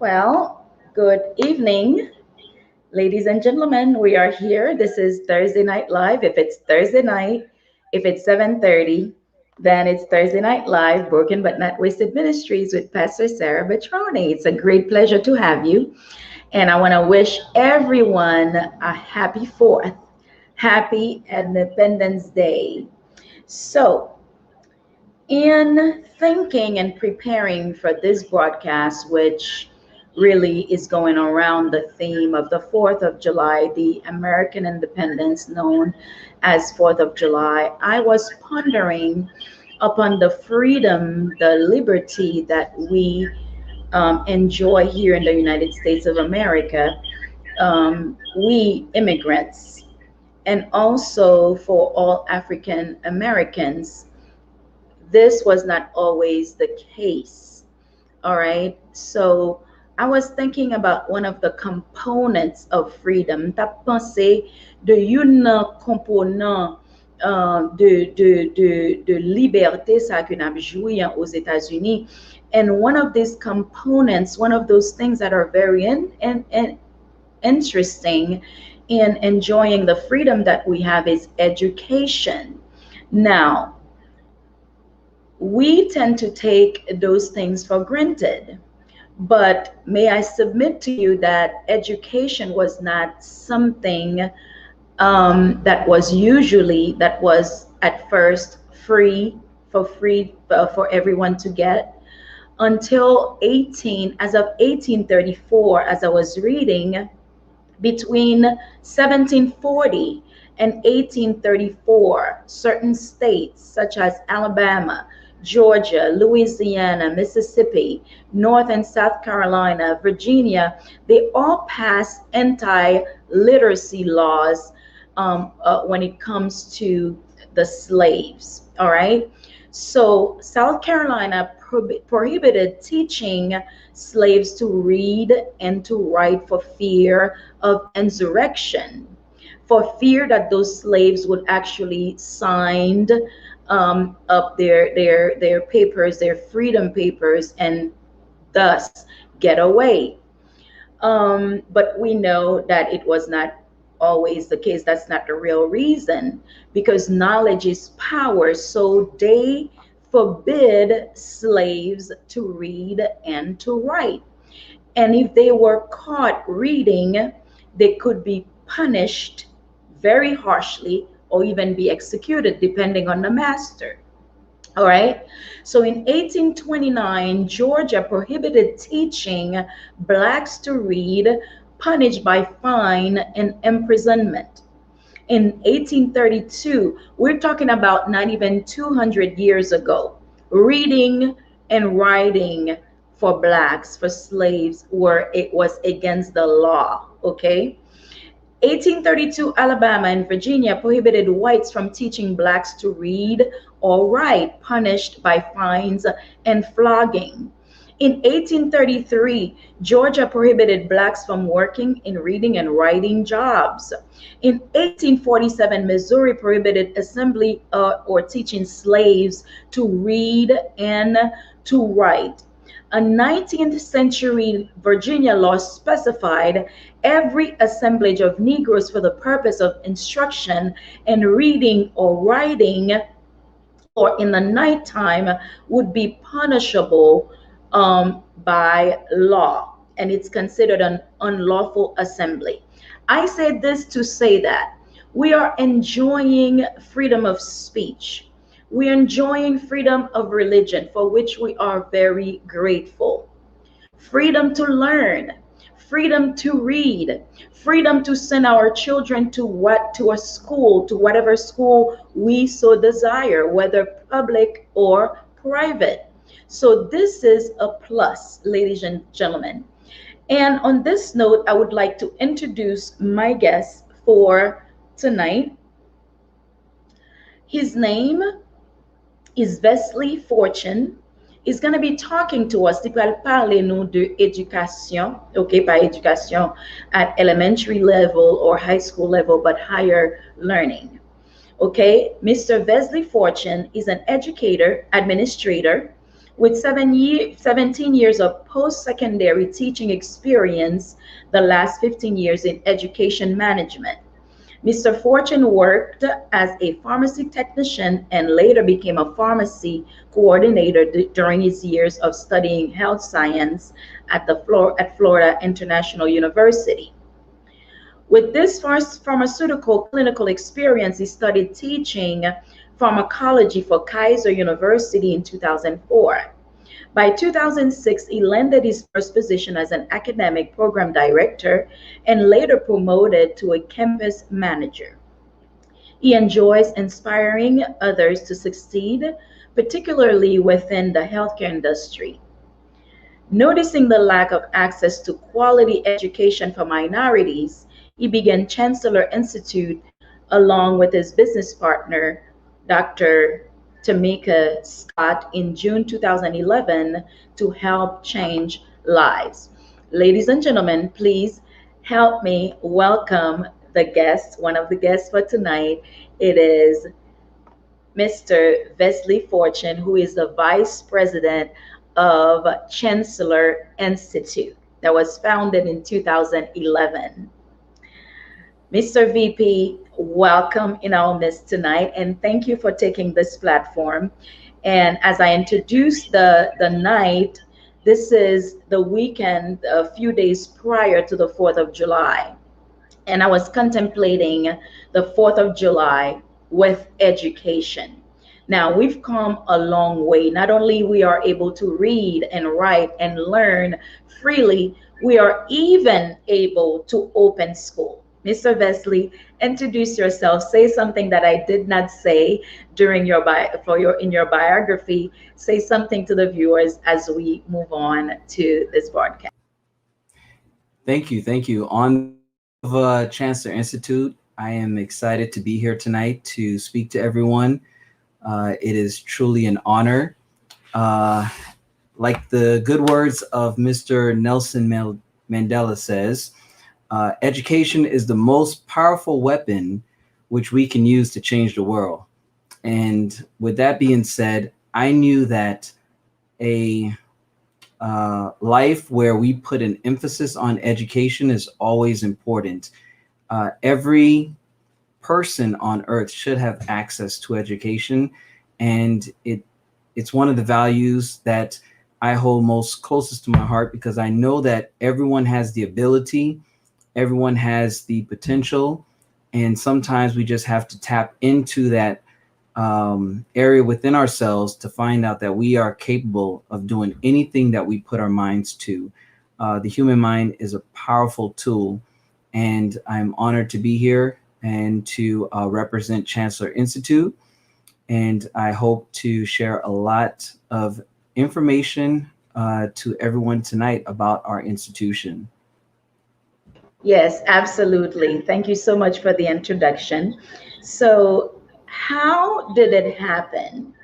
Well, good evening, ladies and gentlemen. We are here. This is Thursday Night Live. If it's Thursday night, if it's 7:30, then it's Thursday Night Live, Broken But Not Wasted Ministries with Pastor Sarah Betroni. It's a great pleasure to have you. And I want to wish everyone a happy 4th, happy Independence Day. So, in thinking and preparing for this broadcast, which really is going around the theme of the 4th of July, the American independence known as 4th of July, I was pondering upon the freedom, the liberty that we enjoy here in the United States of America, we immigrants, and also for all African Americans. This was not always the case. All right. So I was thinking about one of the components of freedom. T'as pensé de une component de liberté ça que n'a joui aux États-Unis. And one of these components, one of those things that are very interesting in enjoying the freedom that we have is education. Now, we tend to take those things for granted. But may I submit to you that education was not something that was at first free for everyone to get until 1834, as I was reading, between 1740 and 1834, certain states such as Alabama, Georgia, Louisiana, Mississippi, North and South Carolina, Virginia, they all passed anti-literacy laws when it comes to the slaves. All right. So South Carolina prohibited teaching slaves to read and to write for fear of insurrection, for fear that those slaves would actually sign up their papers, their freedom papers, and thus get away. But we know that it was not always the case. That's not the real reason, because knowledge is power. So they forbid slaves to read and to write. And if they were caught reading, they could be punished very harshly or even be executed, depending on the master. All right. So in 1829, Georgia prohibited teaching blacks to read, punished by fine and imprisonment. In 1832, we're talking about not even 200 years ago, reading and writing for blacks, for slaves, where it was against the law. Okay. 1832, Alabama and Virginia prohibited whites from teaching blacks to read or write, punished by fines and flogging. In 1833, Georgia prohibited blacks from working in reading and writing jobs. In 1847, Missouri prohibited assembly or teaching slaves to read and to write. A 19th century Virginia law specified every assemblage of Negroes for the purpose of instruction in reading or writing or in the nighttime would be punishable by law, and it's considered an unlawful assembly. I say this to say that we are enjoying freedom of speech. We are enjoying freedom of religion, for which we are very grateful. Freedom to learn, freedom to read, freedom to send our children to a school, to whatever school we so desire, whether public or private. So this is a plus, ladies and gentlemen. And on this note, I would like to introduce my guest for tonight. His name is Wesley Fortune. He's going to be talking to us. Il va parler nous de éducation, okay, pas éducation at elementary level or high school level, but higher learning. Okay, Mr. Wesley Fortune is an educator, administrator, With 17 years of post-secondary teaching experience, the last 15 years in education management. Mr. Fortune worked as a pharmacy technician and later became a pharmacy coordinator during his years of studying health science at Florida International University. With this first pharmaceutical clinical experience, he studied teaching pharmacology for Kaiser University in 2004. By 2006, he landed his first position as an academic program director and later promoted to a campus manager. He enjoys inspiring others to succeed, particularly within the healthcare industry. Noticing the lack of access to quality education for minorities, he began Chancellor Institute along with his business partner, Dr. Tamika Scott, in June 2011 to help change lives. Ladies and gentlemen, please help me welcome the guest, one of the guests for tonight. It is Mr. Wesley Fortune, who is the Vice President of Chancellor Institute that was founded in 2011. Mr. VP, welcome in our midst tonight, and thank you for taking this platform. And as I introduce the night, this is the weekend, a few days prior to the 4th of July. And I was contemplating the 4th of July with education. Now we've come a long way. Not only we are able to read and write and learn freely, we are even able to open school. Mr. Wesley, introduce yourself. Say something that I did not say during in your biography. Say something to the viewers as we move on to this broadcast. Thank you. On Chancellor Institute, I am excited to be here tonight to speak to everyone. It is truly an honor. Like the good words of Mr. Nelson Mandela says, education is the most powerful weapon which we can use to change the world. And with that being said, I knew that a life where we put an emphasis on education is always important. Every person on earth should have access to education, and it's one of the values that I hold most closest to my heart, because I know that everyone has the ability, everyone has the potential, and sometimes we just have to tap into that area within ourselves to find out that we are capable of doing anything that we put our minds to. The human mind is a powerful tool, and I'm honored to be here and to represent Chancellor Institute. And I hope to share a lot of information to everyone tonight about our institution. Yes, absolutely. Thank you so much for the introduction. So, how did it happen?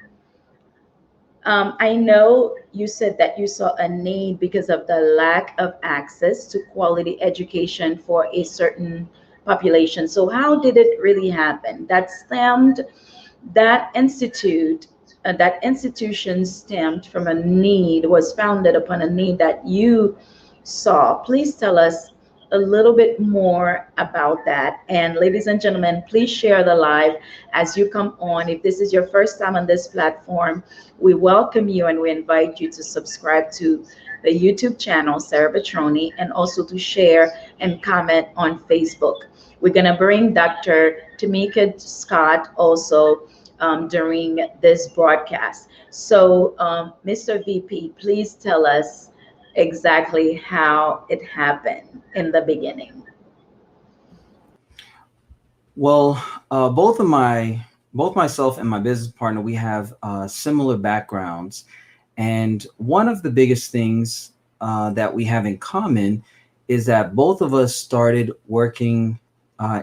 I know you said that you saw a need because of the lack of access to quality education for a certain population. So, how did it really happen? That institute, that institution stemmed from a need, was founded upon a need that you saw. Please tell us a little bit more about that. And ladies and gentlemen, please share the live as you come on. If this is your first time on this platform, we welcome you and we invite you to subscribe to the YouTube channel, Sarah Petroni, and also to share and comment on Facebook. We're going to bring Dr. Tamika Scott also during this broadcast. So, Mr. VP, please tell us exactly how it happened in the beginning. Well, both myself and my business partner, we have similar backgrounds, and one of the biggest things that we have in common is that both of us started working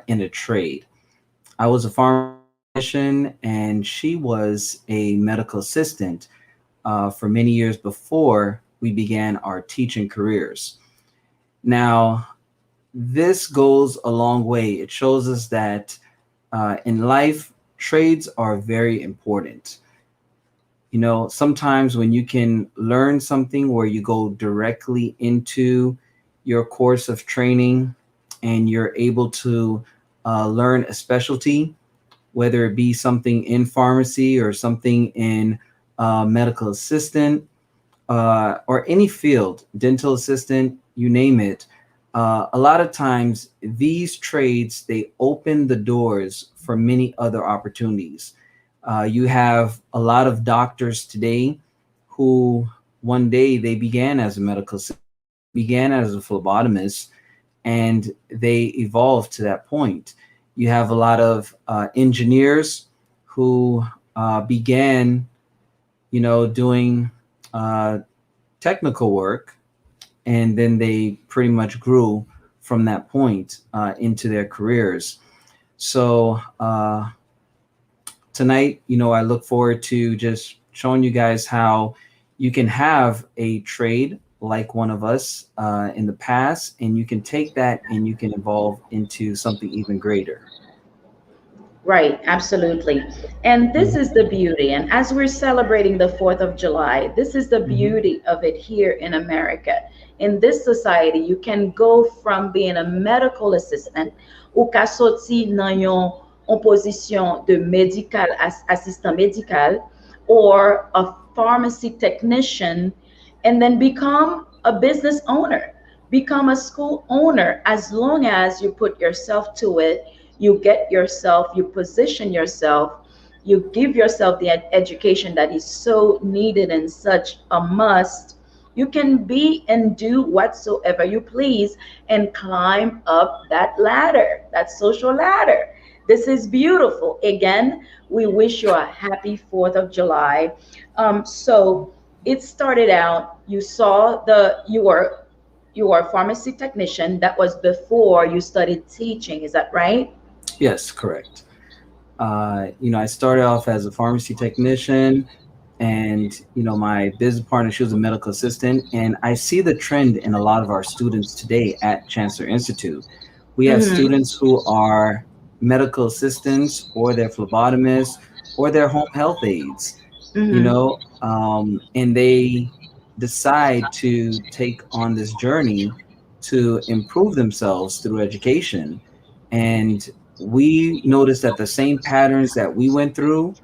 in a trade. I was a pharmacist, and she was a medical assistant for many years before we began our teaching careers. Now, this goes a long way. It shows us that in life, trades are very important. You know, sometimes when you can learn something where you go directly into your course of training and you're able to learn a specialty, whether it be something in pharmacy or something in medical assistant, or any field, dental assistant, you name it. A lot of times, these trades they open the doors for many other opportunities. You have a lot of doctors today who one day they began as a medical assistant, began as a phlebotomist, and they evolved to that point. You have a lot of engineers who began, doing uh, technical work, and then they pretty much grew from that point into their careers. So tonight, I look forward to just showing you guys how you can have a trade like one of us in the past, and you can take that and you can evolve into something even greater. Right, absolutely. And this Mhm. is the beauty. And as we're celebrating the 4th of July, this is the Mhm. beauty of it here in America. In this society, you can go from being a medical assistant ou ka soti nan yon position de medical assistant medical or a pharmacy technician and then become a business owner, become a school owner as long as you put yourself to it, you get yourself, you position yourself, you give yourself the education that is so needed and such a must. You can be and do whatsoever you please and climb up that ladder, that social ladder. This is beautiful. Again, we wish you a happy 4th of July. So it started out, you saw you were a pharmacy technician. That was before you studied teaching. Is that right? Yes, correct. I started off as a pharmacy technician, and my business partner, she was a medical assistant, and I see the trend in a lot of our students today at Chancellor Institute. We have Mm-hmm. students who are medical assistants, or they're phlebotomists, or they're home health aides, Mm-hmm. and they decide to take on this journey to improve themselves through education. And we noticed that the same patterns that we went through,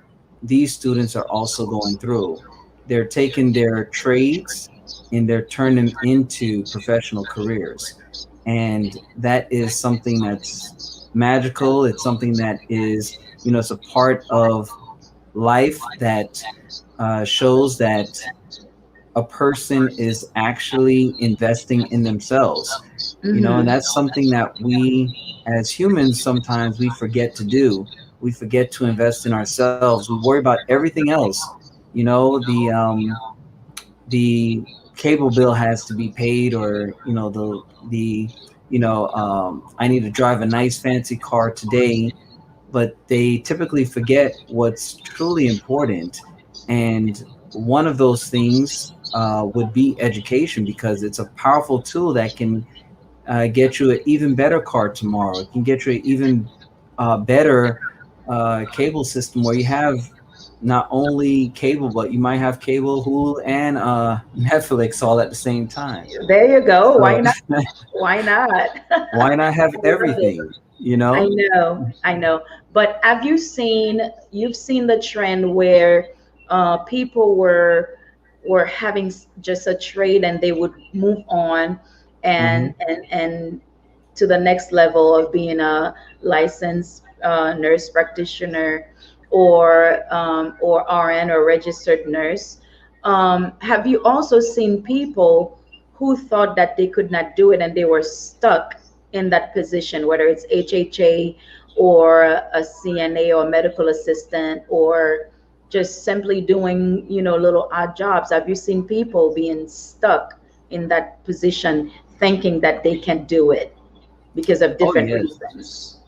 these students are also going through. They're taking their trades and they're turning them into professional careers. And that is something that's magical. It's something that is, it's a part of life that shows that a person is actually investing in themselves, and Mm-hmm. that's something that we as humans sometimes we forget to do. We forget to invest in ourselves. We worry about everything else. The cable bill has to be paid, or the I need to drive a nice fancy car today, but they typically forget what's truly important. And one of those things would be education, because it's a powerful tool that can get you an even better car tomorrow. It can get you an even better cable system where you have not only cable, but you might have cable, Hulu, and Netflix all at the same time. There you go. Why So not? Why not? why not have I love it. everything? You I know? know, I know. But you've seen the trend where people were having just a trade and they would move on Hmm. and to the next level of being a licensed nurse practitioner or RN or registered nurse. Have you also seen people who thought that they could not do it and they were stuck in that position, whether it's HHA or a CNA or medical assistant or just simply doing, little odd jobs? Have you seen people being stuck in that position thinking that they can do it because of Oh, different yes. reasons?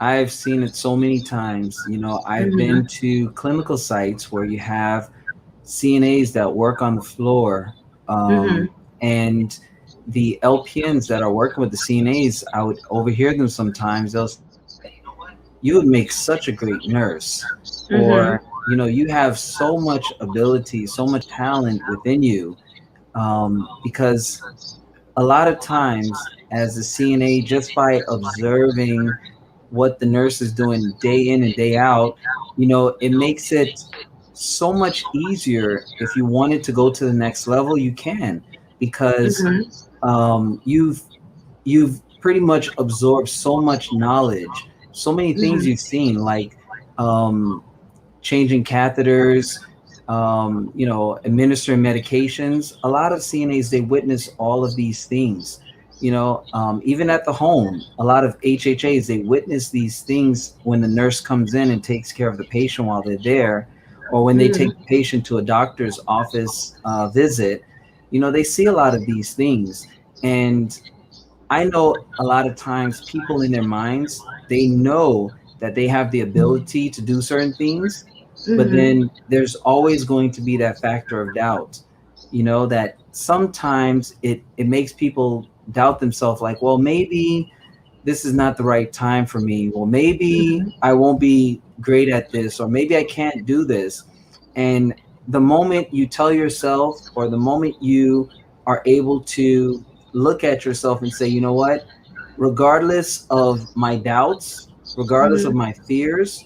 I've seen it so many times. I've been Hmm. to clinical sites where you have CNAs that work on the floor, Hmm. and the LPNs that are working with the CNAs. I would overhear them sometimes. They'll say, "You know what? You would make such a great nurse," Hmm. or you know, you have so much ability, so much talent within you, because a lot of times as a CNA, just by observing what the nurse is doing day in and day out, you know, it makes it so much easier. If you wanted to go to the next level, you can, because Mm-hmm. you've pretty much absorbed so much knowledge, so many things Mm-hmm. you've seen, like um, changing catheters, you know, administering medications. A lot of CNAs, they witness all of these things. You know, even at the home, a lot of HHAs, they witness these things when the nurse comes in and takes care of the patient while they're there, or when they take the Mm-hmm. patient to a doctor's office visit. You know, they see a lot of these things. And I know a lot of times people in their minds, they know that they have the ability to do certain things, but Mm-hmm. then there's always going to be that factor of doubt, you know, that sometimes it makes people doubt themselves, like, well, maybe this is not the right time for me. Well, maybe Mm-hmm. I won't be great at this, or maybe I can't do this. And the moment you tell yourself, or the moment you are able to look at yourself and say, you know what, regardless of my doubts, regardless of Mm-hmm. my fears,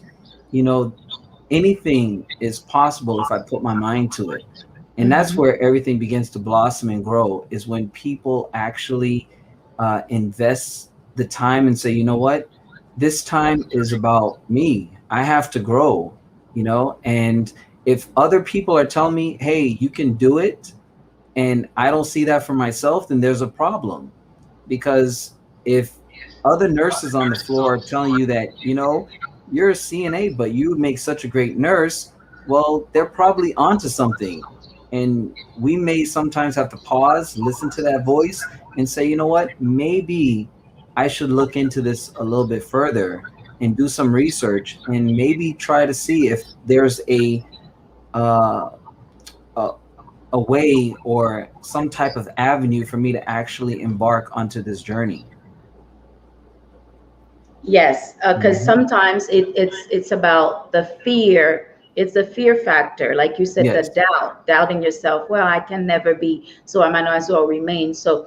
you know, anything is possible if I put my mind to it. And that's Mm-hmm. where everything begins to blossom and grow, is when people actually invest the time and say, you know what, this time is about me. I have to grow, you know. And if other people are telling me, hey, you can do it, and I don't see that for myself, then there's a problem. Because if other nurses on the floor are telling you that, you know, you're a CNA, but you would make such a great nurse, well, they're probably onto something. And we may sometimes have to pause, listen to that voice, and say, you know what, maybe I should look into this a little bit further and do some research, and maybe try to see if there's uh, a a way or some type of avenue for me to actually embark onto this journey. Yes, because Mhm. sometimes it's about the fear. It's the fear factor, like you said, the Yes. doubt, doubting yourself. Well, I can never be, so I might as well remain. So,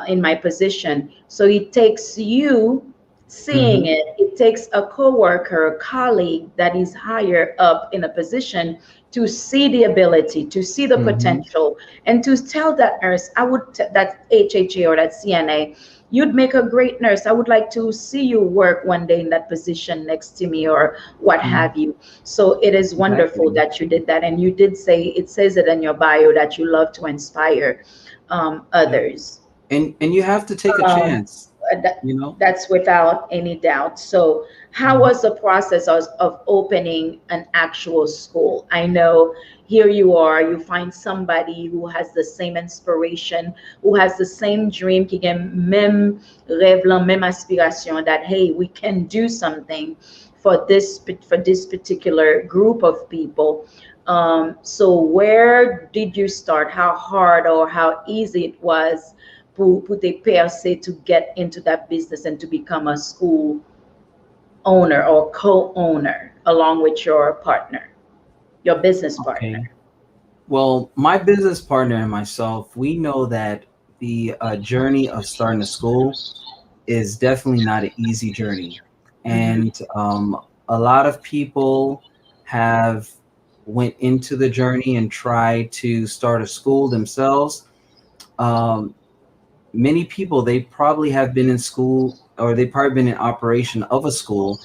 in my position, so it takes you seeing Hmm. it. It takes a coworker, a colleague that is higher up in a position to see the ability, to see the Hmm. potential, and to tell that nurse, that HHA or that CNA, you'd make a great nurse. I would like to see you work one day in that position next to me, or what Hmm. have you. So it is wonderful Exactly. that you did that. And you did say, it says it in your bio, that you love to inspire Yep. others. And you have to take a Um, chance, that, you know. that's without any doubt. So, how Mhm. was the process of opening an actual school? I know here you are, you find somebody who has the same inspiration, who has the same dream, qui gen même rêve lan, même aspiration, that hey, we can do something for this particular group of people. So, where did you start? How hard or how easy it was pour te percer to get into that business and to become a school owner or co-owner along with your partner, your business Okay. partner? Well, my business partner and myself, we know that the journey of starting a school is definitely not an easy journey. Mm-hmm. And a lot of people have went into the journey and tried to start a school themselves. Um, Many people, they probably have been in school, or they probably been in operation of a school,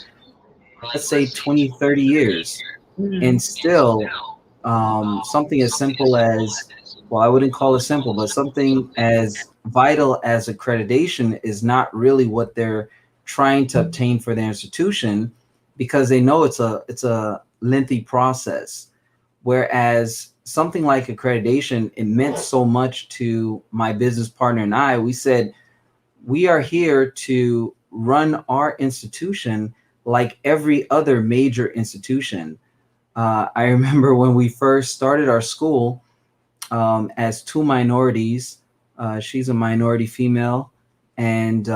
let's say 20, 30 years. And Mm-hmm. still, something as simple as, well, I wouldn't call it simple, but something as vital as accreditation is not really what they're trying to obtain for their institution, because they know it's a lengthy process. Whereas something like accreditation, it meant so much to my business partner and I. We said, we are here to run our institution like every other major institution. I remember when we first started our school, as two minorities. She's a minority female. And,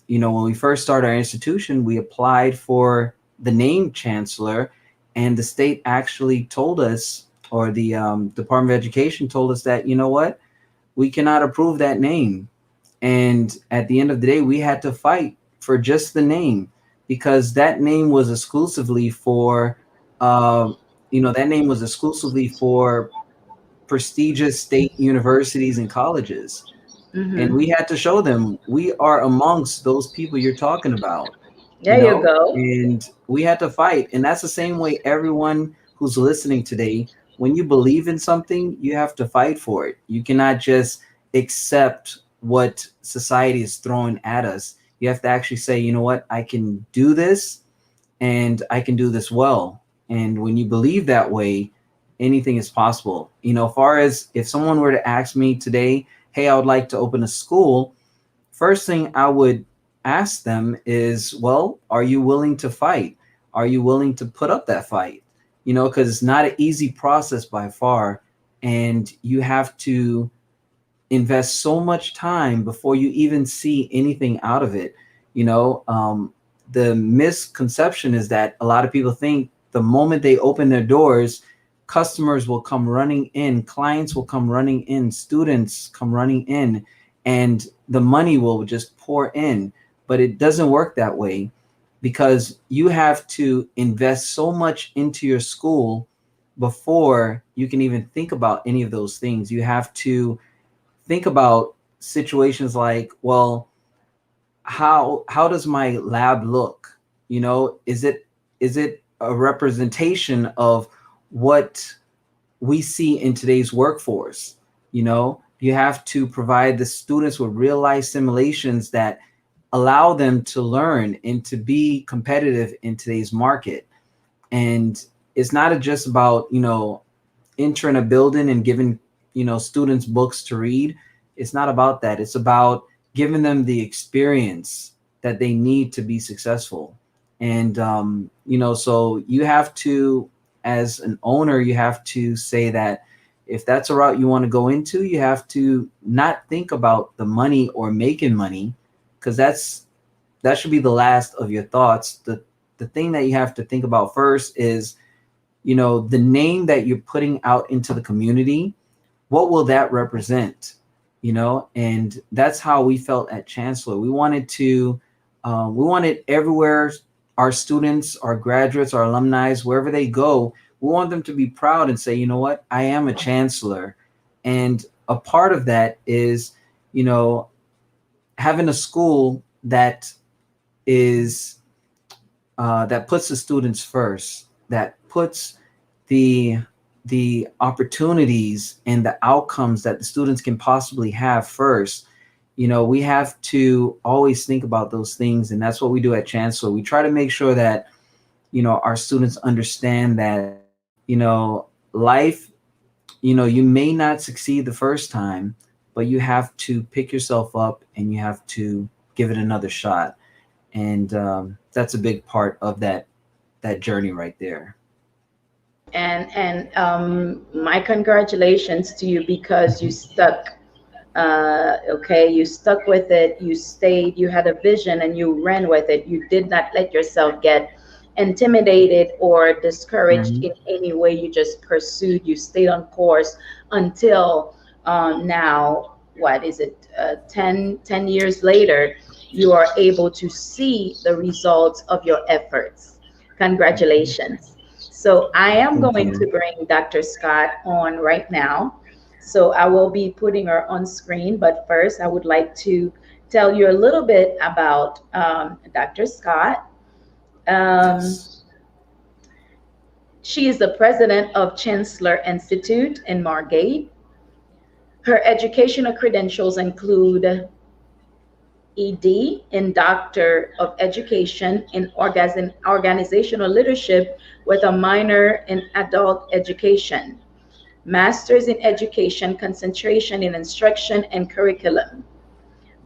you know, when we first started our institution, we applied for the name chancellor. And the state actually told us, or the Department of Education told us that, you know what, we cannot approve that name. And at the end of the day, we had to fight for just the name, because that name was exclusively for, uh, that name was exclusively for prestigious state universities and colleges. And Mm-hmm. we had to show them we are amongst those people you're talking about, There you go. and we had to fight. And that's the same way everyone who's listening today, when you believe in something, you have to fight for it. You cannot just accept what society is throwing at us. You have to actually say, you know what, I can do this, and I can do this well. And when you believe that way, anything is possible. Far as if someone were to ask me today, hey, I would like to open a school, first thing I would ask them is, well, are you willing to fight? Are you willing to put up that fight? Because it's not an easy process by far. And you have to invest so much time before you even see anything out of it. The misconception is that a lot of people think the moment they open their doors, customers will come running in, clients will come running in, students come running in, and the money will just pour in. But it doesn't work that way, because you have to invest so much into your school before you can even think about any of those things. You have to think about situations like, well, how does my lab look? Is it a representation of what we see in today's workforce? You have to provide the students with real life simulations that allow them to learn and to be competitive in today's market. And it's not just about entering a building and giving students books to read. It's not about that. It's about giving them the experience that they need to be successful. And so you have to, as an owner, you have to say that if that's a route you want to go into, you have to not think about the money or making money, because that should be the last of your thoughts. The thing that you have to think about first is, the name that you're putting out into the community, what will that represent? And that's how we felt at Chancellor. We wanted everywhere our students, our graduates, our alumni, wherever they go, we want them to be proud and say, you know what, I am a Chancellor. And a part of that is, having a school that is that puts the students first, that puts the opportunities and the outcomes that the students can possibly have first. We have to always think about those things, and that's what we do at Chancellor. We try to make sure that our students understand that life, you may not succeed the first time, but you have to pick yourself up and you have to give it another shot. And that's a big part of that journey right there. And my congratulations to you, because you stuck. Okay, you stuck with it. You stayed. You had a vision and you ran with it. You did not let yourself get intimidated or discouraged Mhm. in any way. You just pursued. You stayed on course until now. What is it? 10 years later, you are able to see the results of your efforts. Congratulations. So I am Thank going to you. bring Dr. Scott on right now. So I will be putting her on screen, but first I would like to tell you a little bit about Dr. Scott. Um, Yes. she is the president of Chancellor Institute in Margate. Her educational credentials include ED in Doctor of Education in Organizational Leadership with a minor in Adult Education, Master's in Education, concentration in Instruction and Curriculum,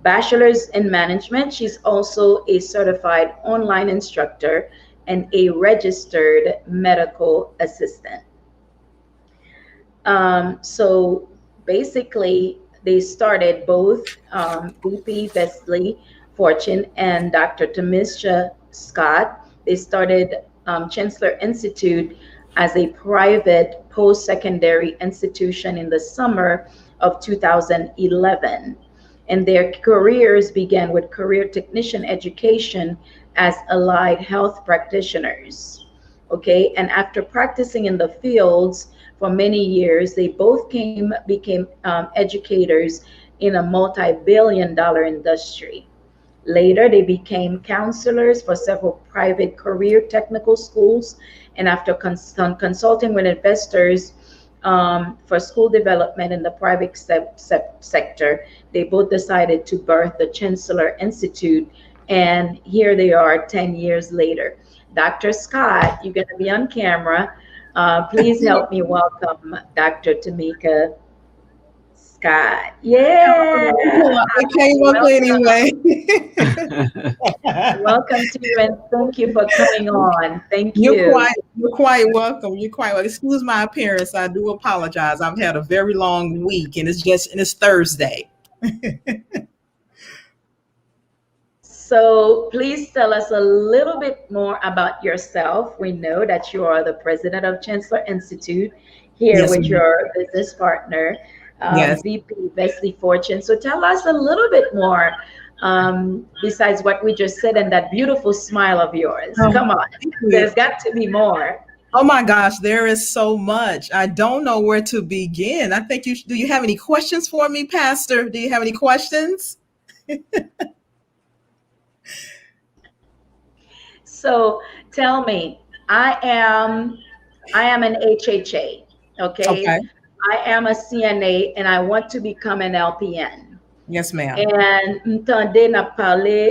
Bachelor's in Management. She's also a certified online instructor and a registered medical assistant. So basically, they started both VP Vesely Fortune and Dr. Tamisha Scott. They started Chancellor Institute as a private post-secondary institution in the summer of 2011. And their careers began with career technician education as allied health practitioners. Okay, and after practicing in the fields for many years, they both became educators in a multi-billion-dollar industry. Later, they became counselors for several private career technical schools, and after consulting with investors for school development in the private sector, they both decided to birth the Chancellor Institute, and here they are 10 years later. Dr. Scott, you're going to be on camera. Please help me welcome Dr. Tamika Scott. Yeah. I came up anyway. Welcome to you, and thank you for coming on. Thank you. You're quite welcome. You're quite welcome. Excuse my appearance. I do apologize. I've had a very long week, and it's Thursday. So please tell us a little bit more about yourself. We know that you are the president of Chancellor Institute here with your business partner, VP Vesley Fortune. So tell us a little bit more besides what we just said and that beautiful smile of yours. Come on, there's got to be more. Oh my gosh, there is so much. I don't know where to begin. I think do you have any questions for me, Pastor? Do you have any questions? So tell me, I am an HHA, okay? I am a CNA and I want to become an LPN. Yes, ma'am. And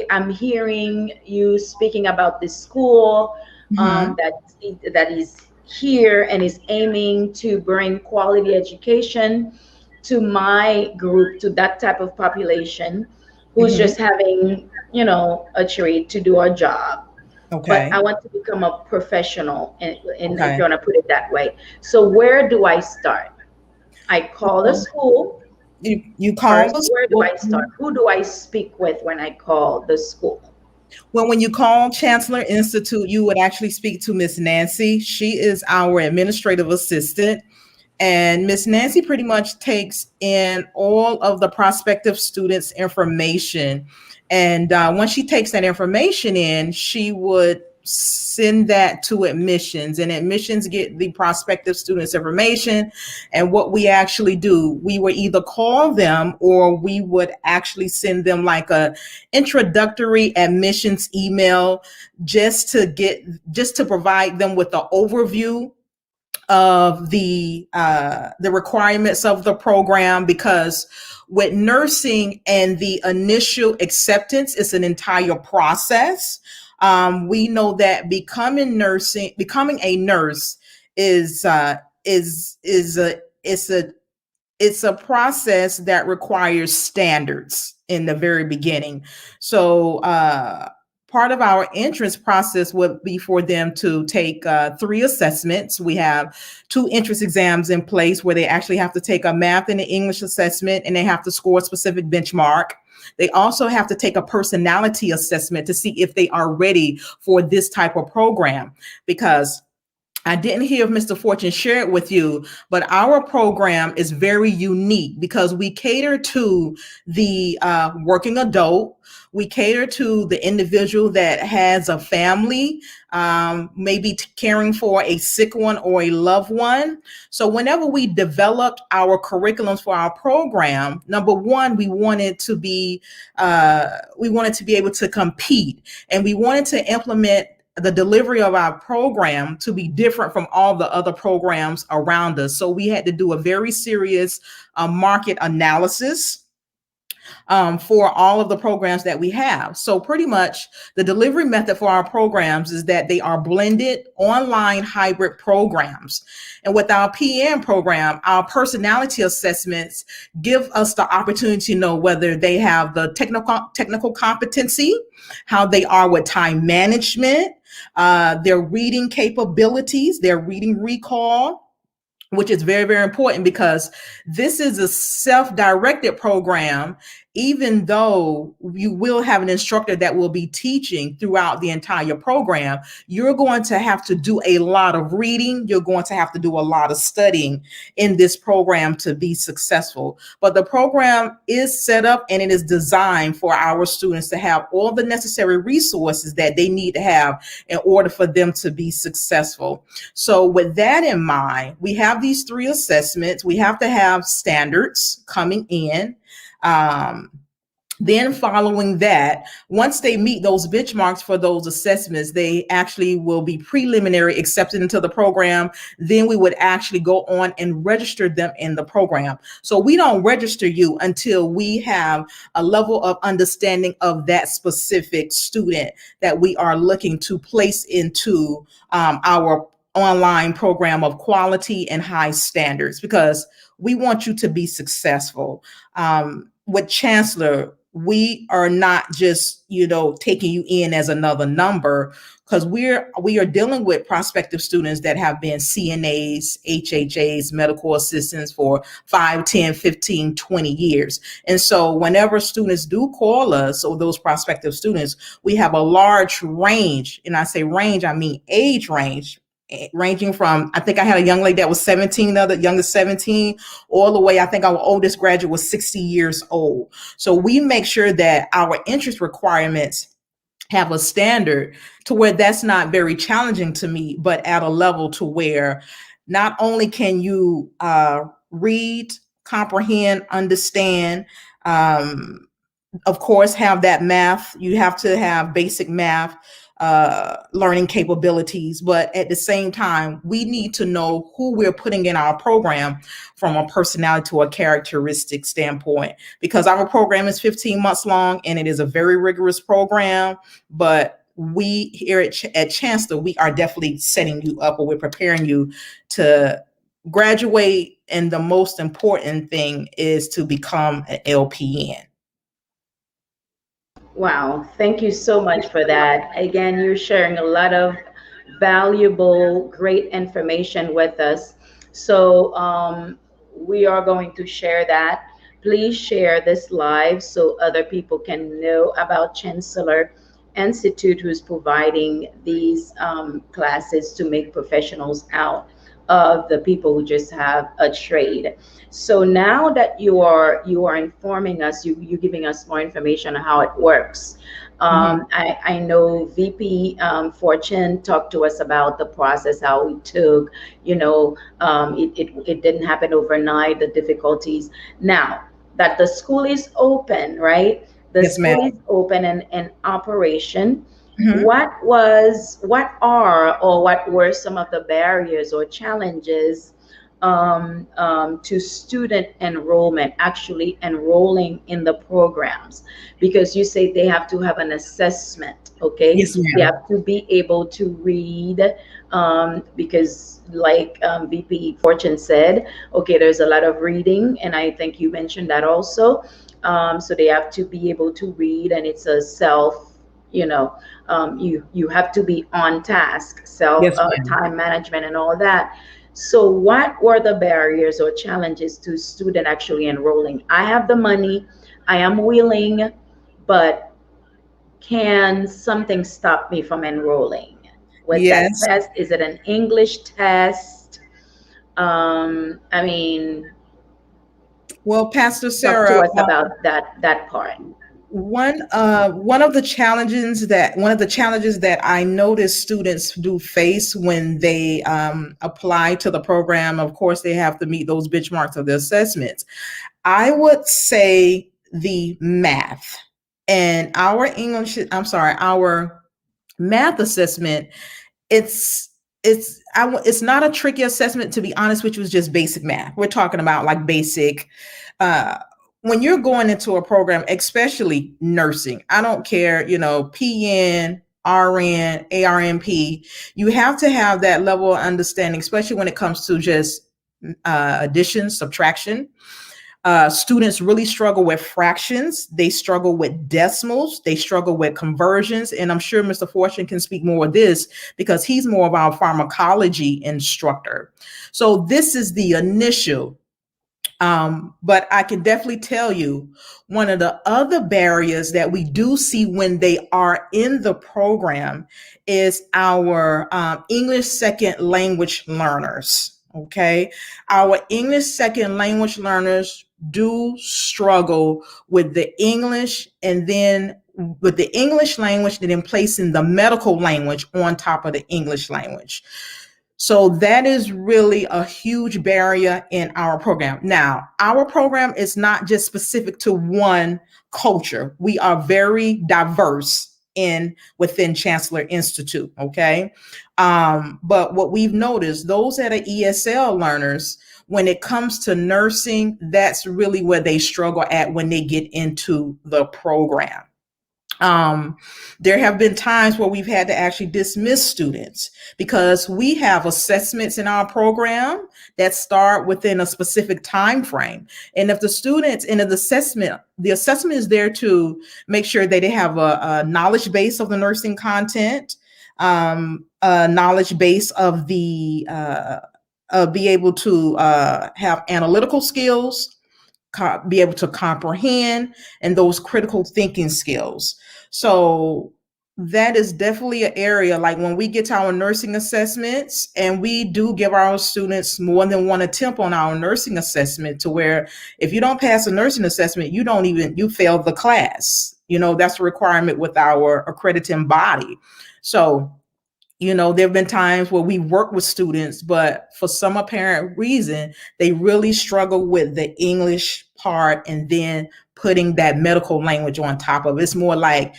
I'm hearing you speaking about this school that is here and is aiming to bring quality education to my group, to that type of population who's just having, a trade to do a job. Okay. But I want to become a professional, if you want to put it that way. So where do I start? I call the school. You call the school. Where do I start? Who do I speak with when I call the school? Well, when you call Chancellor Institute, you would actually speak to Miss Nancy. She is our administrative assistant. And Miss Nancy pretty much takes in all of the prospective students' information. And once she takes that information in, she would send that to admissions, and admissions get the prospective students' information. And what we actually do, we would either call them or we would actually send them like a introductory admissions email just to provide them with the overview of the requirements of the program, because with nursing and the initial acceptance is an entire process. We know that becoming a nurse is a process that requires standards in the very beginning. So part of our entrance process would be for them to take 3 assessments. We have 2 entrance exams in place where they actually have to take a math and an English assessment, and they have to score a specific benchmark. They also have to take a personality assessment to see if they are ready for this type of program, because I didn't hear if Mr. Fortune shared with you, but our program is very unique because we cater to the working adult. We cater to the individual that has a family, maybe caring for a sick one or a loved one. So whenever we developed our curriculums for our program, number one, we wanted to be able to compete, and we wanted to implement the delivery of our program to be different from all the other programs around us. So we had to do a very serious market analysis for all of the programs that we have. So pretty much the delivery method for our programs is that they are blended online hybrid programs. And with our PM program, our personality assessments give us the opportunity to know whether they have the technical competency, how they are with time management, their reading capabilities, their reading recall, which is very, very important because this is a self-directed program. even though you will have an instructor that will be teaching throughout the entire program, you're going to have to do a lot of reading. You're going to have to do a lot of studying in this program to be successful. But the program is set up and it is designed for our students to have all the necessary resources that they need to have in order for them to be successful. So with that in mind, we have these 3 assessments. We have to have standards coming in. Then following that, once they meet those benchmarks for those assessments, they actually will be preliminary accepted into the program. Then we would actually go on and register them in the program. So we don't register you until we have a level of understanding of that specific student that we are looking to place into our online program of quality and high standards, because we want you to be successful. With Chancellor, we are not just, taking you in as another number, because we are dealing with prospective students that have been CNAs, HHAs, medical assistants for 5, 10, 15, 20 years. And so whenever students do call us, or those prospective students, we have a large range. And I say range, I mean age range, ranging from, I think I had a young lady that was 17, the youngest 17, all the way, I think our oldest graduate was 60 years old. So we make sure that our interest requirements have a standard to where that's not very challenging to meet, but at a level to where not only can you read, comprehend, understand, of course, have that math. You have to have basic math learning capabilities, but at the same time, we need to know who we're putting in our program from a personality to a characteristic standpoint, because our program is 15 months long and it is a very rigorous program. But we here at Chancellor, we are definitely setting you up, or we're preparing you to graduate. And the most important thing is to become an LPN. Wow, thank you so much for that. Again, you're sharing a lot of valuable, great information with us. So we are going to share that. Please share this live so other people can know about Chancellor Institute, who's providing these classes to make professionals out of the people who just have a trade. So now that you are informing us, you're giving us more information on how it works. I know VP Fortune talked to us about the process, how it took, it didn't happen overnight, the difficulties. Now that the school is open, right? The Yes, school ma'am. is open and in operation. What were some of the barriers or challenges to student enrollment, actually enrolling in the programs? Because you say they have to have an assessment, okay? Yes, ma'am. They have to be able to read, because like VP Fortune said, okay, there's a lot of reading, and I think you mentioned that also. So they have to be able to read, and it's a self, you have to be on task, Yes, ma'am. time management and all that. So what were the barriers or challenges to student actually enrolling? I have the money, I am willing, but can something stop me from enrolling with Yes. that test? Is it an English test? I mean, Well, Pastor talk to Sarah, us about that part. one of the challenges that I notice students do face when they apply to the program, of course, they have to meet those benchmarks of the assessments. I would say the math and our math assessment. It's not a tricky assessment, to be honest, which was just basic math. We're talking about like basic. When you're going into a program, especially nursing, I don't care, PN, RN, ARNP, you have to have that level of understanding, especially when it comes to just addition, subtraction. Students really struggle with fractions. They struggle with decimals. They struggle with conversions. And I'm sure Mr. Fortune can speak more of this because he's more of our pharmacology instructor. So this is the initial But I can definitely tell you one of the other barriers that we do see when they are in the program is our English second language learners. Okay. Our English second language learners do struggle with the English and then with the English language and then placing the medical language on top of the English language. So that is really a huge barrier in our program. Now, our program is not just specific to one culture. We are very diverse in within Chancellor Institute, okay? But what we've noticed, those that are ESL learners, when it comes to nursing, that's really where they struggle at when they get into the program. There have been times where we've had to actually dismiss students because we have assessments in our program that start within a specific time frame. And if the students in the assessment is there to make sure that they have a knowledge base of the nursing content, a knowledge base of the be able to have analytical skills, be able to comprehend, and those critical thinking skills. So that is definitely an area like when we get to our nursing assessments, and we do give our students more than one attempt on our nursing assessment, to where if you don't pass a nursing assessment, you fail the class. That's a requirement with our accrediting body. So there have been times where we work with students, but for some apparent reason, they really struggle with the English part and then putting that medical language on top of it. It's more like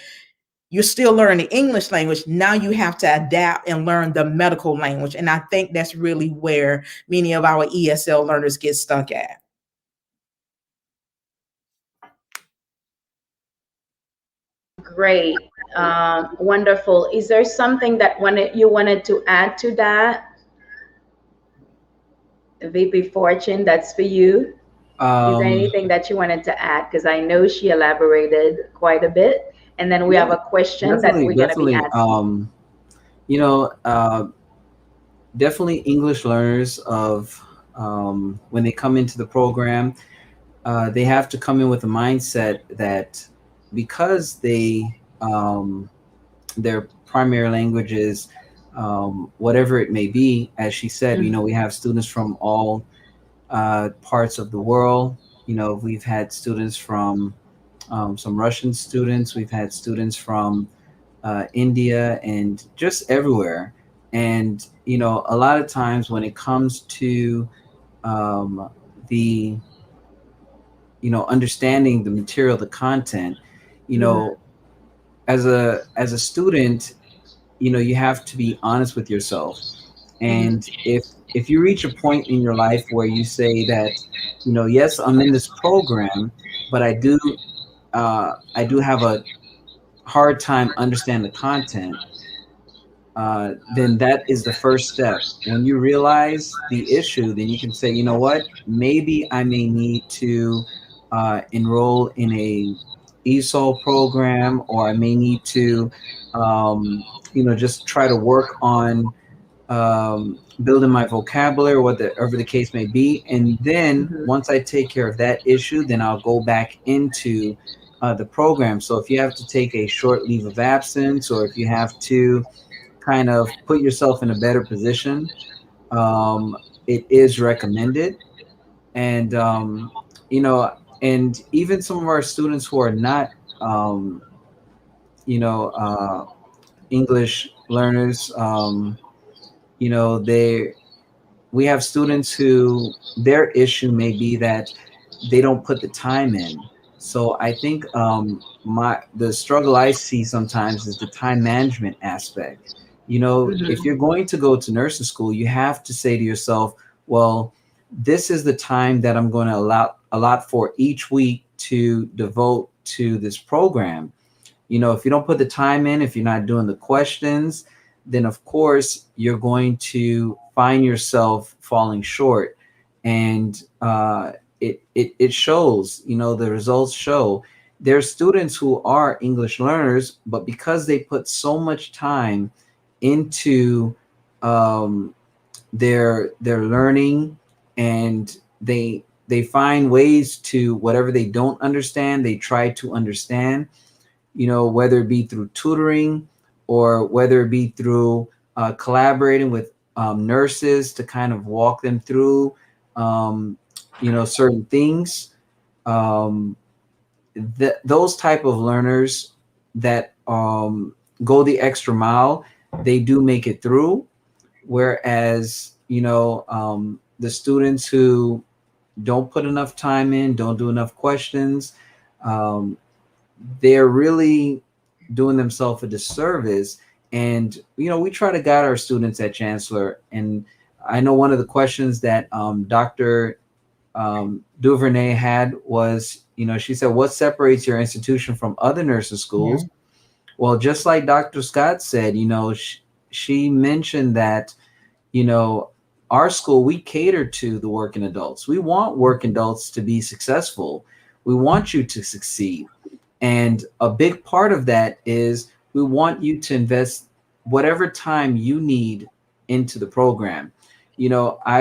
you're still learning the English language. Now you have to adapt and learn the medical language. And I think that's really where many of our ESL learners get stuck at. Great. Wonderful. Is there something that you wanted to add to that? VP Fortune, that's for you. Is there anything that you wanted to add? Because I know she elaborated quite a bit. And then we have a question that we're going to be asking. Definitely English learners of when they come into the program, they have to come in with a mindset that because their primary language is whatever it may be, as she said, we have students from all parts of the world. We've had students from some Russian students, we've had students from India, and just everywhere. And a lot of times when it comes to the understanding the material, the content, as a student, you have to be honest with yourself. And if you reach a point in your life where you say that, yes, I'm in this program, but I do have a hard time understanding the content, then that is the first step. When you realize the issue, then you can say, you know what, maybe I may need to enroll in a ESOL program, or I may need to, just try to work on building my vocabulary, whatever the case may be. And then once I take care of that issue, then I'll go back into the program. So if you have to take a short leave of absence, or if you have to kind of put yourself in a better position, it is recommended. And and even some of our students who are not English learners, we have students who their issue may be that they don't put the time in. So I think the struggle I see sometimes is the time management aspect. If you're going to go to nursing school, you have to say to yourself, well, this is the time that I'm going to allot for each week to devote to this program. If you don't put the time in, if you're not doing the questions, then of course you're going to find yourself falling short. And it shows, the results show. There are students who are English learners, but because they put so much time into their learning, and they they find ways to, whatever they don't understand, they try to understand, whether it be through tutoring or whether it be through collaborating with nurses to kind of walk them through, certain things. Um, those type of learners that go the extra mile, they do make it through. Whereas, the students who don't put enough time in, don't do enough questions, um, they're really doing themselves a disservice. And we try to guide our students at Chancellor. And I know one of the questions that Dr. Duvernay had was, she said, what separates your institution from other nursing schools? Yeah. Well, just like Dr. Scott said, she mentioned that, our school, we cater to the working adults. We want working adults to be successful. We want you to succeed. And a big part of that is we want you to invest whatever time you need into the program. I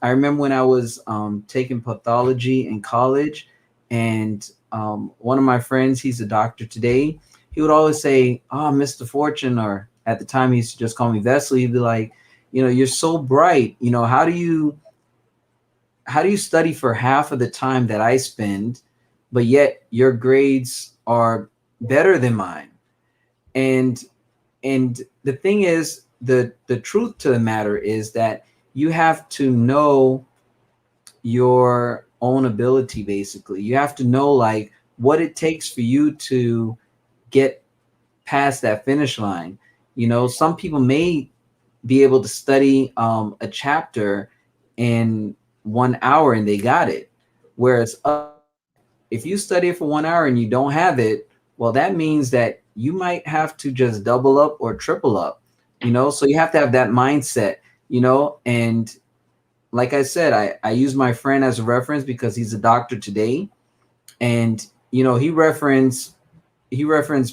remember when I was taking pathology in college, and one of my friends, he's a doctor today, he would always say, "Oh, Mr. Fortune," or at the time he used to just call me Vesely. He'd be like, "You're so bright. How do you study for half of the time that I spend, but yet your grades are better than mine?" And the thing is, the truth to the matter is that you have to know your own ability. Basically, you have to know like what it takes for you to get past that finish line. Some people may be able to study a chapter in 1 hour and they got it, whereas if you study it for 1 hour and you don't have it, well, that means that you might have to just double up or triple up. So you have to have that mindset. And like I said, I use my friend as a reference because he's a doctor today, and he referenced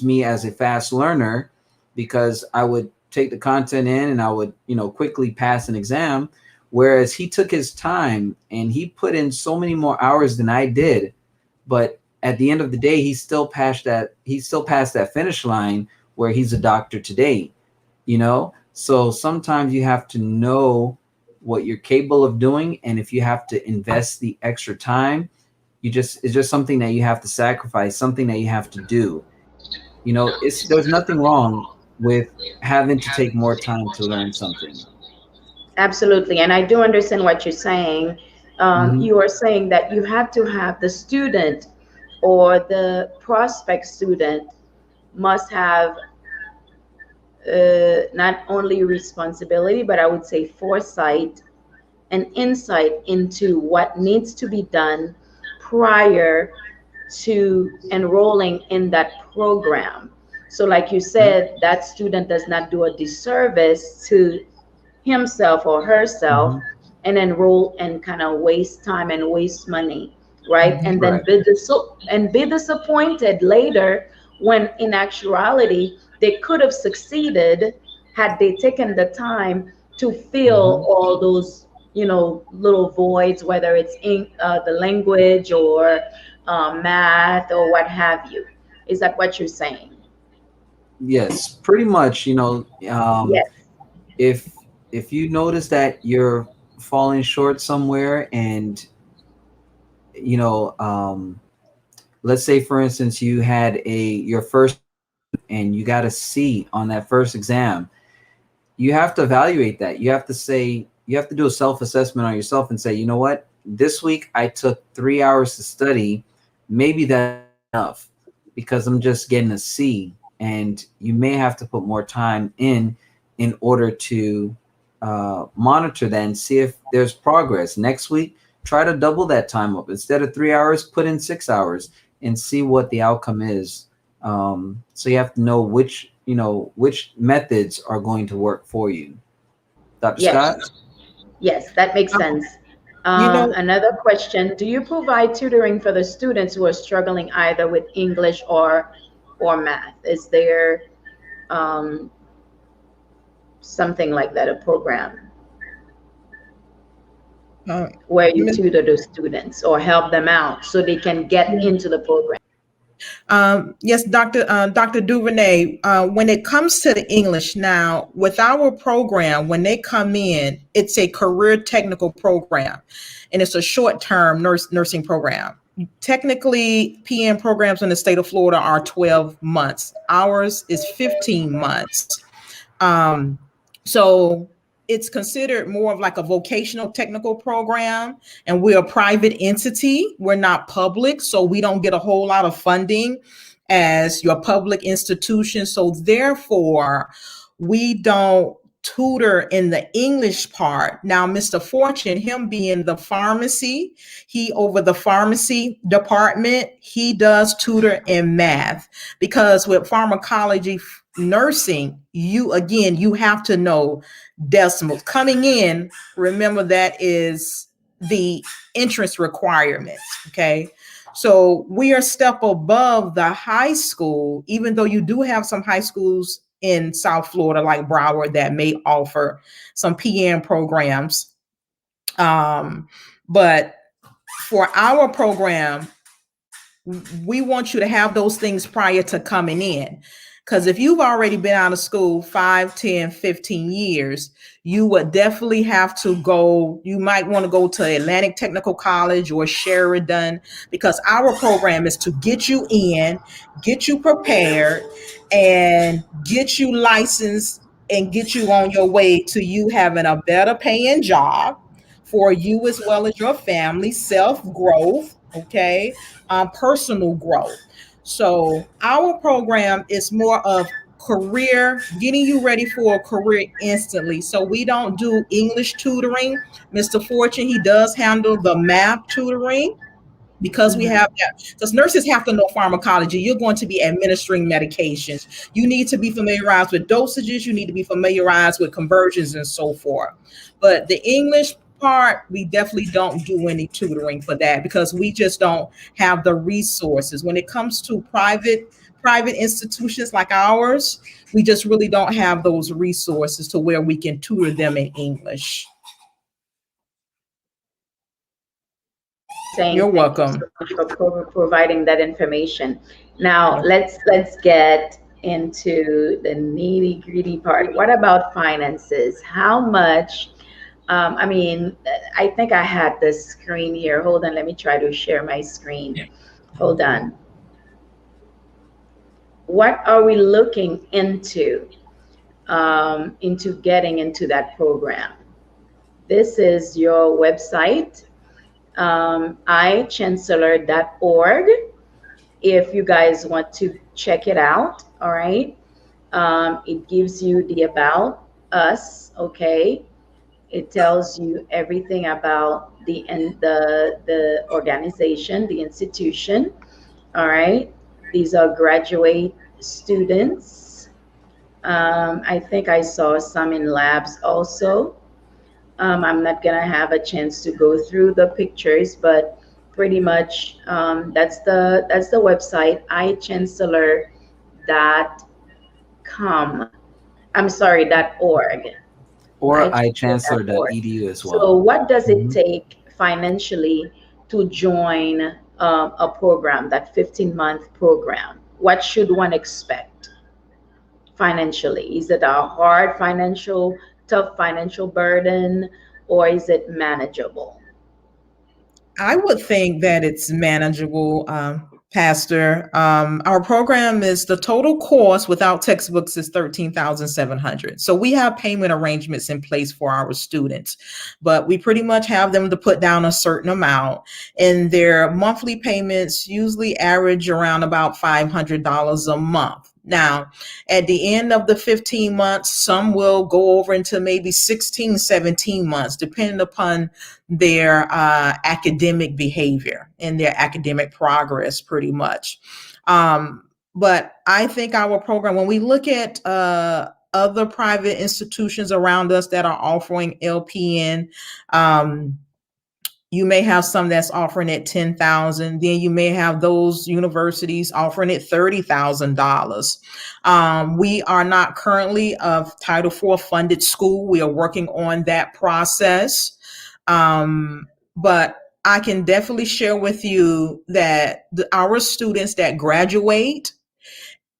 me as a fast learner because I would take the content in and I would quickly pass an exam, whereas he took his time and he put in so many more hours than I did. But at the end of the day, he still passed that finish line where he's a doctor today. So sometimes you have to know what you're capable of doing, and if you have to invest the extra time, it's just something that you have to sacrifice, something that you have to do. There's nothing wrong with having to take more time to learn something. Absolutely. And I do understand what you're saying. Hmm. You are saying that you have to have the student or the prospect student must have not only responsibility, but I would say foresight and insight into what needs to be done prior to enrolling in that program. So, like you said, that student does not do a disservice to himself or herself Hmm. and enroll and kind of waste time and waste money, right? Mhm. And then Correct. be disappointed later when in actuality they could have succeeded had they taken the time to fill Hmm. all those little voids, whether it's in the language or math or what have you. Is that what you're saying? Yes, pretty much. Yes. If you notice that you're falling short somewhere, and you know, let's say for instance you had your first and you got a C on that first exam, you have to evaluate that. You have to do a self-assessment on yourself and say, you know what, this week I took 3 hours to study. Maybe that's enough because I'm just getting a C. And you may have to put more time in order to monitor that and see if there's progress. Next week, try to double that time up. Instead of 3 hours, put in 6 hours and see what the outcome is. So you have to know which methods are going to work for you. Dr. Yes. Scott? Yes, that makes Um, sense. you know, Another question: do you provide tutoring for the students who are struggling either with English or math? Is there um, something like that, a program? Uh, where you Ms. tutor those students or help them out so they can get into the program? Yes, Dr. Duvernay, when it comes to the English now, with our program, when they come in, it's a career technical program and it's a short-term nursing program. Technically, PN programs in the state of Florida are 12 months. Ours is 15 months. Um, so it's considered more of like a vocational technical program, and we're a private entity. We're not public, so we don't get a whole lot of funding as your public institution. So therefore, we don't tutor in the English part. Now, Mr. Fortune, him being the pharmacy, he over the pharmacy department, he does tutor in math because with pharmacology nursing, you have to know decimals coming in. Remember, that is the entrance requirements. Okay, so we are a step above the high school, even though you do have some high schools in South Florida like Broward that may offer some PN programs. But for our program, we want you to have those things prior to coming in. Because if you've already been out of school 5, 10, 15 years, you would definitely have to go. You might want to go to Atlantic Technical College or Sheridan, because our program is to get you in, get you prepared, and get you licensed and get you on your way to you having a better paying job for you as well as your family, self growth, okay, personal growth. So our program is more of career, getting you ready for a career instantly. So we don't do English tutoring. Mr. Fortune, he does handle the math tutoring because we Mhm. have that. Because nurses have to know pharmacology. You're going to be administering medications. You need to be familiarized with dosages. You need to be familiarized with conversions and so forth. But the English part, we definitely don't do any tutoring for that because we just don't have the resources. When it comes to private institutions like ours, we just really don't have those resources to where we can tutor them in English. Saying You're thank you welcome. so much for providing that information. Now Yep. let's get into the nitty gritty part. What about finances? How much? I mean, I think I had the screen here. Hold on, let me try to share my screen. Hold on. What are we looking into getting into that program? This is your website, ichancellor.org, if you guys want to check it out. All right. It gives you the about us. Okay. It tells you everything about the organization, the institution. All right. These are graduate students. I think I saw some in labs also. I'm not gonna have a chance to go through the pictures, but pretty much that's the website, ichancellor.com. I'm sorry, .org. Or ichancellor.org. ichancellor.edu as So well. what does it Mhm. take financially to join a program, that 15-month program? What should one expect financially? Is it a hard tough financial burden, or is it manageable? I would think that it's manageable, Pastor. Our program is the total cost without textbooks is 13,700. So we have payment arrangements in place for our students, but we pretty much have them to put down a certain amount, and their monthly payments usually average around about $500 a month. Now, at the end of the 15 months, some will go over into maybe 16, 17 months, depending upon their academic behavior and their academic progress, pretty much. But I think our program, when we look at other private institutions around us that are offering LPN, you may have some that's offering it 10,000. Then you may have those universities offering it $30,000. We are not currently a Title IV funded school. We are working on that process. But I can definitely share with you that our students that graduate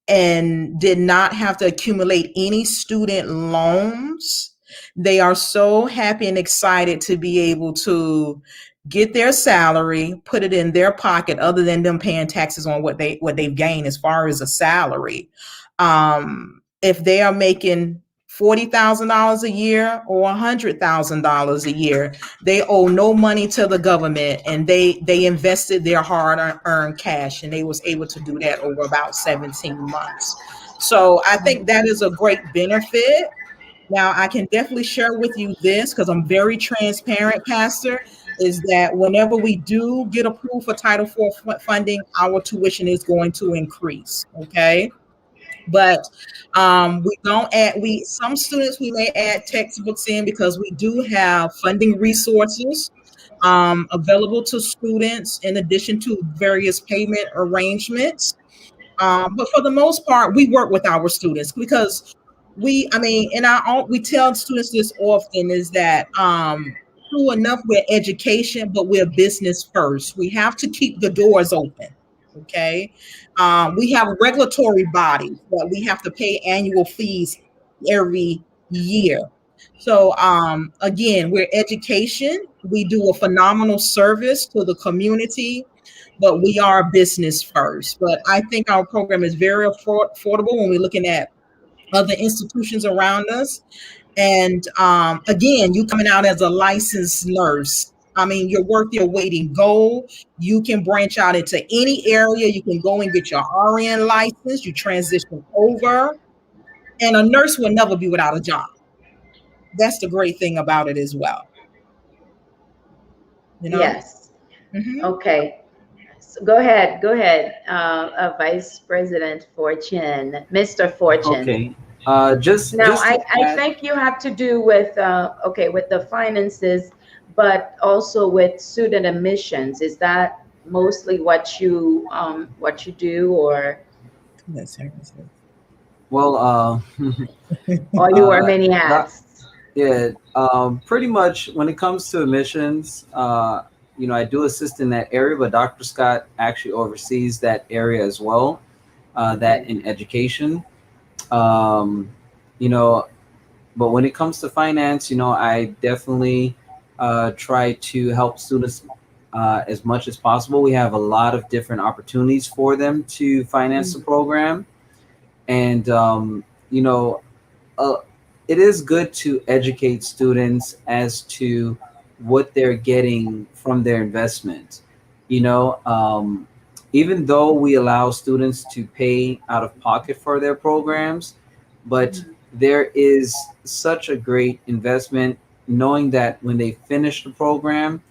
and did not have to accumulate any student loans, they are so happy and excited to be able to get their salary, put it in their pocket, other than them paying taxes on what they've gained as far as a salary. If they are making $40,000 a year or $100,000 a year, they owe no money to the government, and they invested their hard-earned cash, and they was able to do that over about 17 months. So I think that is a great benefit. Now, I can definitely share with you this, because I'm very transparent, Pastor, is that whenever we do get approved for Title IV funding, our tuition is going to increase. Okay. But we don't add, some students we may add textbooks in, because we do have funding resources available to students in addition to various payment arrangements. But for the most part, we work with our students, because we tell students this often, is that true enough, we're education, but we're business first. We have to keep the doors open. Okay. We have regulatory bodies that we have to pay annual fees every year. So again, we're education. We do a phenomenal service to the community, but we are business first. But I think our program is very affordable when we're looking at other institutions around us. And again, you coming out as a licensed nurse, I mean, you're worth your weight in gold. You can branch out into any area. You can go and get your RN license. You transition over, and a nurse will never be without a job. That's the great thing about it as well. You know? Yes. Okay. So go ahead. Vice President Fortune, Mr. Fortune. Okay. Now, just I think you have to do with with the finances, but also with student admissions. Is that mostly what you do, or? Well, or you wear many hats? Yeah, pretty much when it comes to admissions, I do assist in that area, but Dr. Scott actually oversees that area as well, that in education. But when it comes to finance, I definitely try to help students as much as possible. We have a lot of different opportunities for them to finance the program. And, it is good to educate students as to what they're getting from their investment. Even though we allow students to pay out of pocket for their programs, but there is such a great investment knowing that when they finish the program,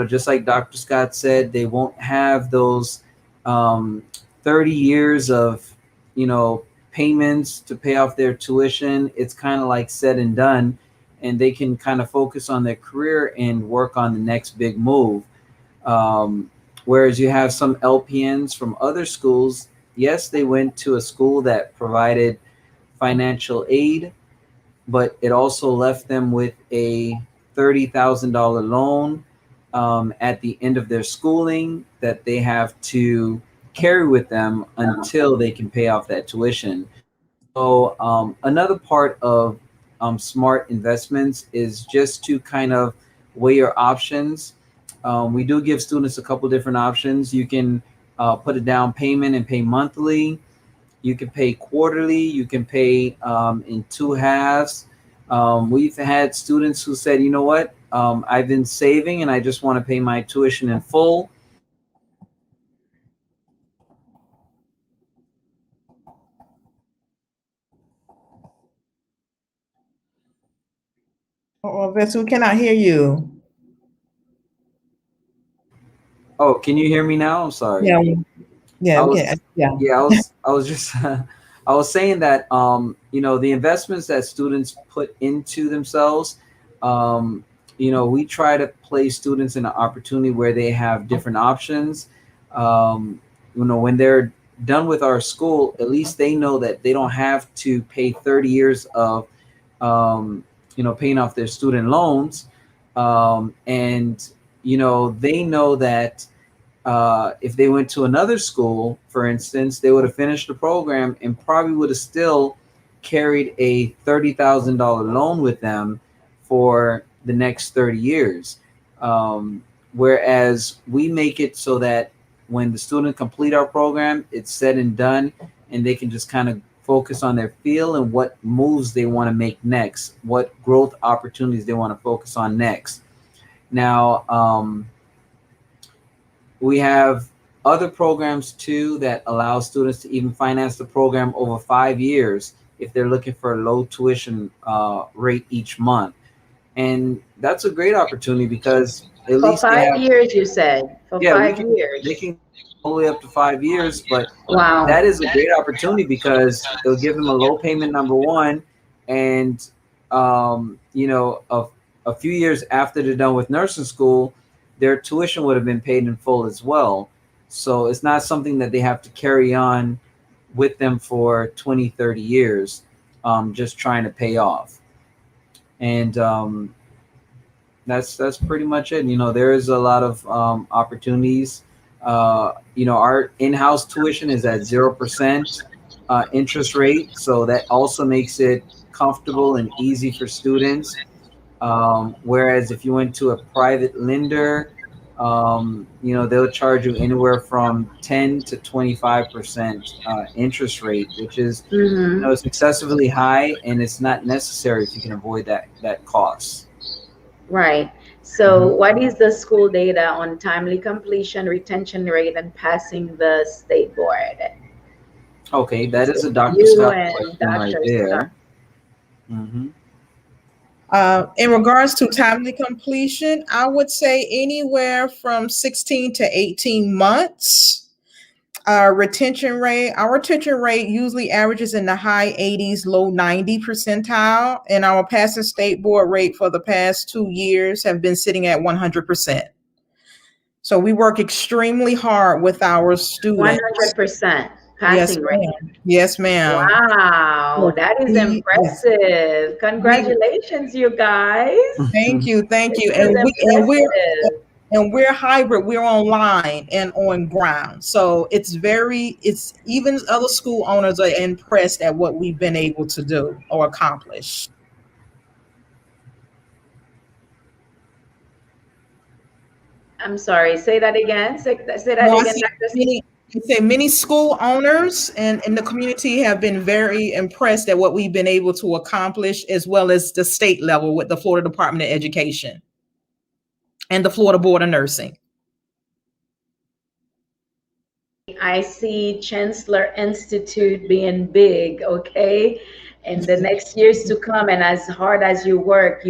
just like Dr. Scott said, they won't have those 30 years of, payments to pay off their tuition. It's kind of like said and done, and they can kind of focus on their career and work on the next big move. Whereas you have some LPNs from other schools, yes, they went to a school that provided financial aid, but it also left them with a $30,000 loan at the end of their schooling that they have to carry with them until they can pay off that tuition. So another part of smart investments is just to kind of weigh your options. We do give students a couple different options. You can put a down payment and pay monthly. You can pay quarterly. You can pay in two halves. We've had students who said, you know what, I've been saving and I just want to pay my tuition in full. Oh, Vessel, we cannot hear you. Oh, can you hear me now? I'm sorry. Yeah. I was just I was saying that the investments that students put into themselves, we try to place students in an opportunity where they have different options. When they're done with our school, at least they know that they don't have to pay 30 years of paying off their student loans. And they know that if they went to another school, for instance, they would have finished the program and probably would have still carried a $30,000 loan with them for the next 30 years. Whereas we make it so that when the student complete our program, it's said and done, and they can just kind of focus on their field and what moves they want to make next, what growth opportunities they want to focus on next. Now, we have other programs too that allow students to even finance the program over 5 years if they're looking for a low tuition rate each month. And that's a great opportunity because at For least they five have, years, you said. For yeah, five they years. can all the way up to 5 years, but Wow. that is a great opportunity because it'll give them a low payment, number one, and a few years after they're done with nursing school, their tuition would have been paid in full as well. So it's not something that they have to carry on with them for 20, 30 years, just trying to pay off. And that's pretty much it. There is a lot of opportunities. Our in-house tuition is at 0% interest rate, so that also makes it comfortable and easy for students. Whereas if you went to a private lender, they'll charge you anywhere from 10 to 25% interest rate, which is, Mm-hmm. it's excessively high, and it's not necessary if you can avoid that cost. Right. So, Mhm. what is the school data on timely completion, retention rate, and passing the state board? Okay, that is So, a Dr. you Scott and question right Dr. Scott. there. Hmm. In regards to timely completion, I would say anywhere from 16 to 18 months. Our retention rate usually averages in the high 80s, low 90 percentile, and our passing state board rate for the past 2 years have been sitting at 100%. So we work extremely hard with our students. 100% Yes, passing rate. ma'am. Yes, ma'am. Wow, So that is yes, impressive. we Congratulations, you guys. thank This you, is impressive. and we're hybrid. We're online and on ground, so it's even other school owners are impressed at what we've been able to do or accomplish. I'm sorry, say that again. Say that No, I again, see Dr. many school owners and in the community have been very impressed at what we've been able to accomplish, as well as the state level with the Florida Department of Education and the Florida Board of Nursing. I see Chancellor Institute being big, okay? In the next years to come, and as hard as you've worked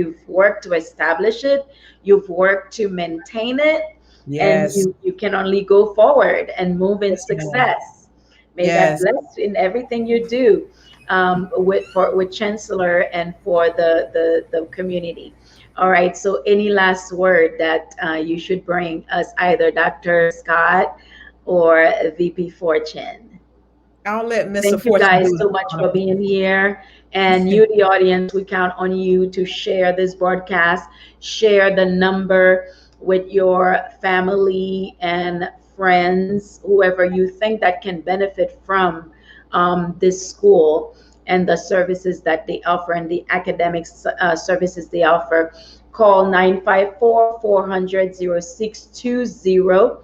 to establish it, you've worked to maintain it, and Yes. you can only go forward and move in Yes, ma'am. success. May God Yes. bless in everything you do, with Chancellor and for the community. All right. So, any last word that you should bring us, either Dr. Scott or VP Fortune? I'll let Mr. Thank you Fortune guys do so the much honor. for being here. And you, the audience, we count on you to share this broadcast, share the number with your family and friends, whoever you think that can benefit from this school and the services that they offer and the academic services they offer. Call 954-400-0620.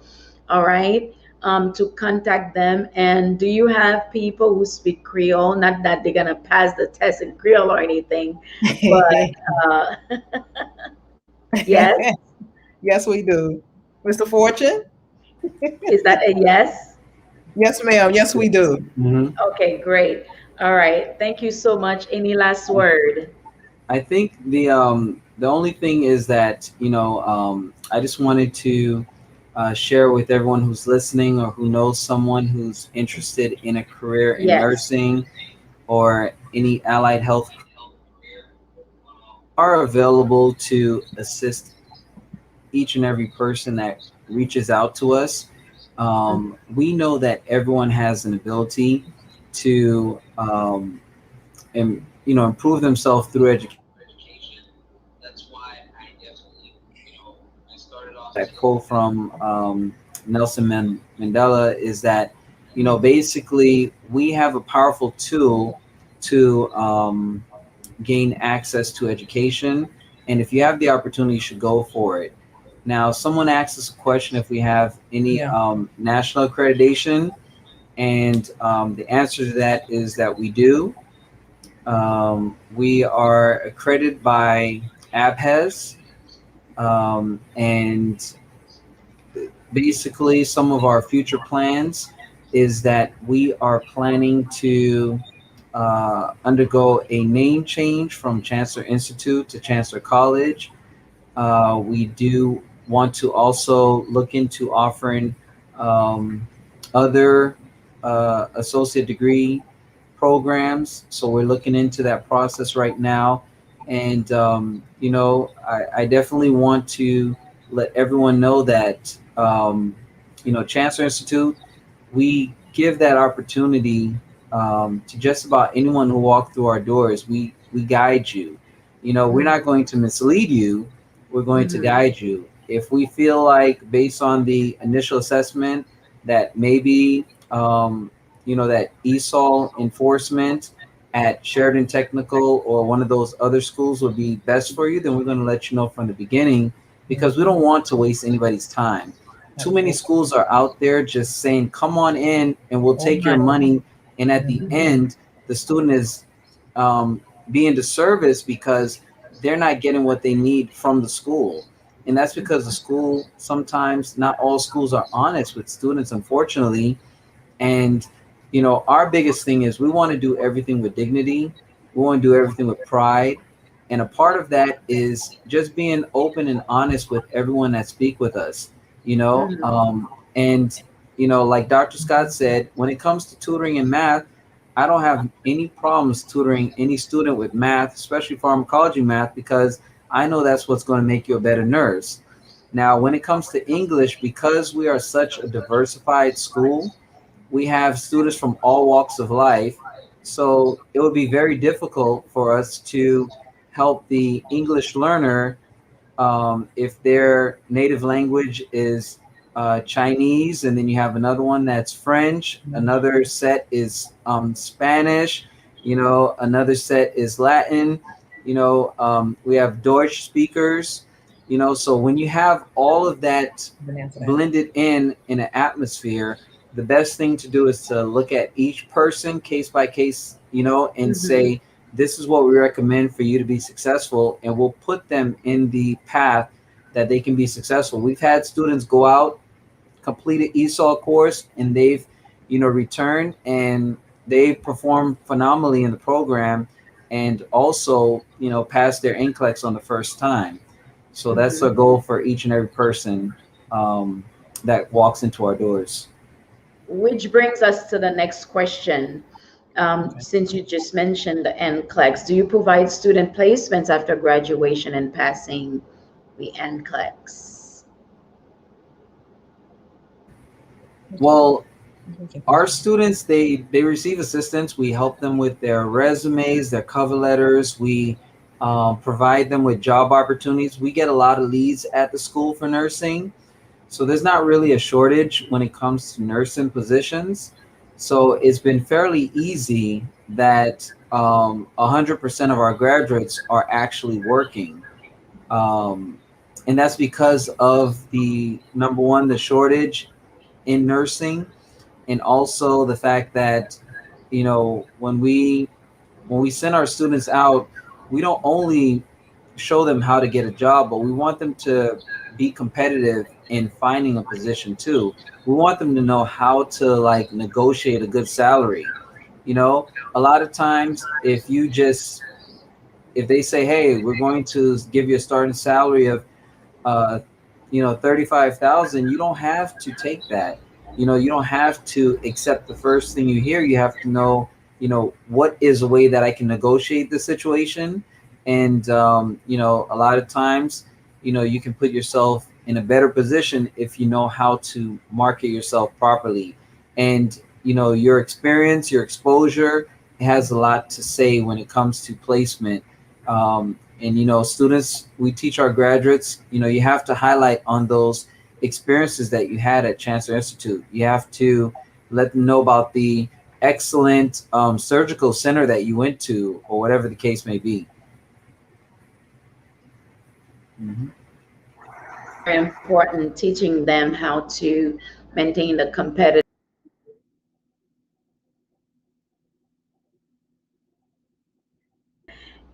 All right, to contact them. And do you have people who speak Creole? Not that they're gonna pass the test in Creole or anything, but yes, Yes, we do. Mr. Fortune? is that a yes? Yes, ma'am. Yes, we do. Hmm. Okay, great. All right, thank you so much. Any last word? I think the only thing is that I just wanted to share with everyone who's listening or who knows someone who's interested in a career in Yes. nursing or any allied health are available to assist each and every person that reaches out to us. We know that everyone has an ability to improve themselves through education. That's why I definitely that quote from Nelson Mandela is that, basically we have a powerful tool to gain access to education. And if you have the opportunity, you should go for it. Now, someone asked us a question if we have any Yeah. national accreditation, and the answer to that is that we do. We are accredited by ABHES, and basically some of our future plans is that we are planning to undergo a name change from Chancellor Institute to Chancellor College. We do want to also look into offering other associate degree programs. So we're looking into that process right now. And, I definitely want to let everyone know that, Chancellor Institute, we give that opportunity to just about anyone who walks through our doors. We guide you. We're not going to mislead you. We're going to guide you. If we feel like, based on the initial assessment, that maybe that ESOL enforcement at Sheridan Technical or one of those other schools would be best for you, then we're going to let you know from the beginning, because we don't want to waste anybody's time. Too many schools are out there just saying, come on in and we'll take your money. And at the end, the student is being disserviced because they're not getting what they need from the school. And that's because the school, sometimes not all schools are honest with students, unfortunately. And, our biggest thing is we want to do everything with dignity. We want to do everything with pride. And a part of that is just being open and honest with everyone that speak with us, and, like Dr. Scott said, when it comes to tutoring in math, I don't have any problems tutoring any student with math, especially pharmacology math, because I know that's what's going to make you a better nurse. Now, when it comes to English, because we are such a diversified school, we have students from all walks of life. So it would be very difficult for us to help the English learner if their native language is Chinese, and then you have another one that's French, another set is Spanish, another set is Latin, we have Deutsch speakers, so when you have all of that blended in an atmosphere, the best thing to do is to look at each person case by case, and say, this is what we recommend for you to be successful, and we'll put them in the path that they can be successful. We've had students go out, complete an ESOL course, and they've, returned and they've performed phenomenally in the program, and also, passed their NCLEX on the first time. So that's a goal for each and every person that walks into our doors. Which brings us to the next question. Since you just mentioned the NCLEX, do you provide student placements after graduation and passing the NCLEX? Well, our students, they receive assistance. We help them with their resumes, their cover letters. We provide them with job opportunities. We get a lot of leads at the school for nursing. So there's not really a shortage when it comes to nursing positions. So it's been fairly easy that 100% of our graduates are actually working. And that's because of the, number one, the shortage in nursing, and also the fact that, when we send our students out, we don't only show them how to get a job, but we want them to be competitive in finding a position too. We want them to know how to negotiate a good salary. A lot of times if they say, hey, we're going to give you a starting salary of 35,000, you don't have to take that. You don't have to accept the first thing you hear. You have to know, what is a way that I can negotiate the situation. And, a lot of times, you can put yourself in a better position if you know how to market yourself properly. And, your experience, your exposure has a lot to say when it comes to placement. And, you know, students, we teach our graduates, you know, you have to highlight on those experiences that you had at Chancellor Institute. You have to let them know about the excellent surgical center that you went to, or whatever the case may be. Mm-hmm. Very important, teaching them how to maintain the competitive.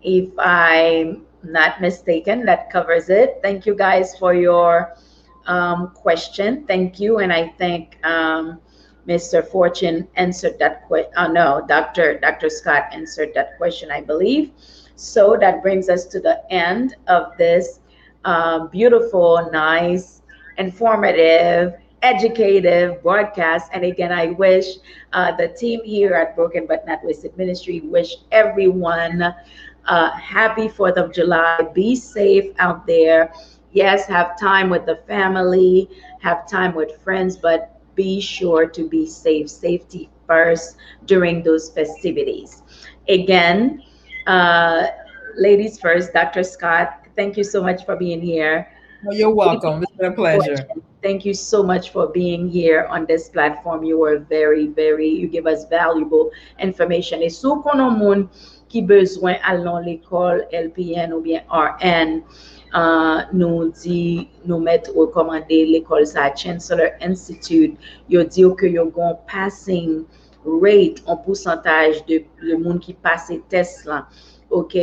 If I'm not mistaken, that covers it. Thank you guys for your question. Thank you. And I think Mr. Fortune answered that question. No, Dr. Scott answered that question, I believe. So that brings us to the end of this beautiful, nice, informative, educative broadcast. And again, I wish the team here at Broken But Not Wasted Ministry wish everyone happy 4th of July. Be safe out there. Yes, have time with the family, have time with friends, but be sure to be safe. Safety first during those festivities. Again, uh, ladies first, Dr. Scott, thank you so much for being here. Well, you're welcome. It's been a pleasure. Thank you so much for being here on this platform. You were you give us valuable information. Et sou konon moun ki bezwen al nan l'école LPN ou bien RN, nous dit, nous met recommander l'école sa Chancellor Institute. Yo di que yo gon passing rate en pourcentage de le monde qui passe test là. OK?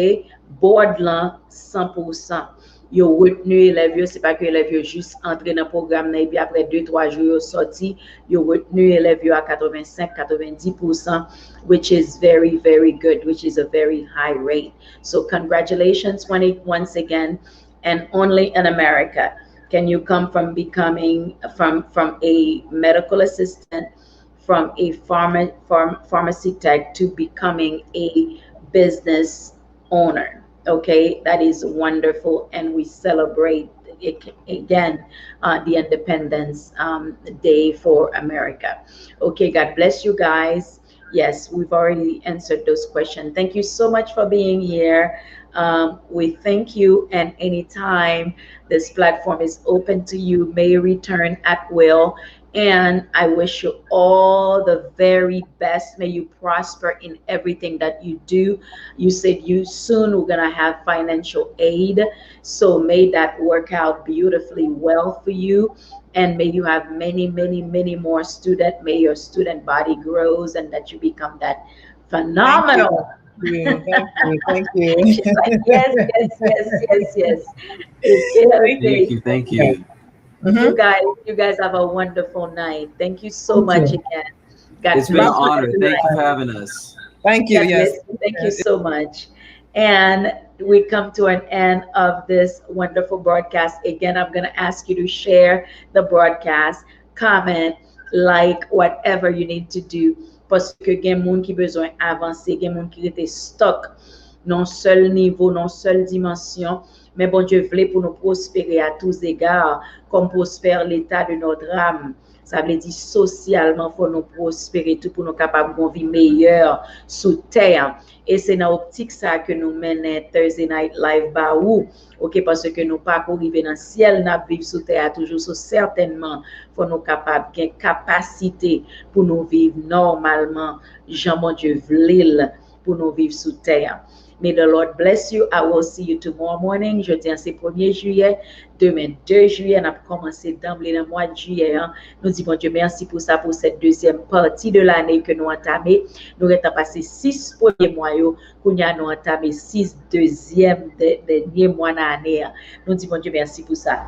Board là 100%. Yo retenu élève yo, c'est pas que élève yo juste entrer dans programme et puis après 2-3 jours yo sorti, yo retenu élève yo à 85-90%, which is very good, which is a very high rate. So congratulations once again, and only in America can you come from becoming from a medical assistant, from a pharmacy tech to becoming a business owner. Okay, that is wonderful, and we celebrate it again, the Independence Day for America. Okay, God bless you guys. Yes, we've already answered those questions. Thank you so much for being here. We thank you, and anytime this platform is open to you, may you return at will. And I wish you all the very best. May you prosper in everything that you do. You said you soon we're gonna have financial aid, so may that work out beautifully well for you. And may you have many more students. May your student body grows, and that you become that phenomenal. Thank you. She's like, yes. Thank you. You guys have a wonderful night. Thank you so much again. It's been an honor. Thank you for having us. Thank you. Yes. Thank you so much. And we come to an end of this wonderful broadcast. Again, I'm going to ask you to share the broadcast, comment, like, whatever you need to do. Parce que gen moun ki besoin avancer, gen moun ki rete stock non seul niveau, non seule dimension. Mais bon Dieu voulait pour nous prospérer à tous égards, comme prospère l'état de notre âme. Ça veut dire socialement, faut nous prospérer tout pour nous capables de vivre meilleur sous terre. Et c'est dans l'optique ça que nous menons Thursday Night Live Baou. OK, parce que nous pas arriver dans le ciel, nous vivre sous terre toujours, so certainement, faut nous capables de capacité pour nous vivre normalement, Jean mon Dieu voulait pour nous vivre sous terre. May the Lord bless you. I will see you tomorrow morning. Jeudi, c'est 1er juillet. Demain, 2 juillet. On a commencé d'emblée le mois de juillet. Nous disons, bon Dieu, merci pour ça, pour cette deuxième partie de l'année que nous entamé. Nous avons passé 6 premiers mois. Nous avons entamé 6 deuxièmes derniers mois de l'année. Nous disons, bon Dieu, merci pour ça.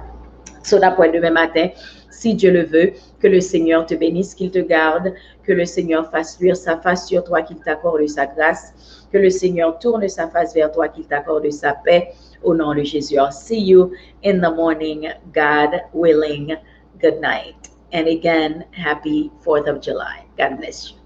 So, d'après demain matin, si Dieu le veut, que le Seigneur te bénisse, qu'il te garde, que le Seigneur fasse luire sa face sur toi, qu'il t'accorde sa grâce, que le Seigneur tourne sa face vers toi, qu'il t'accorde sa paix, au nom de Jésus. I'll see you in the morning, God willing. Good night. And again, happy 4th of July. God bless you.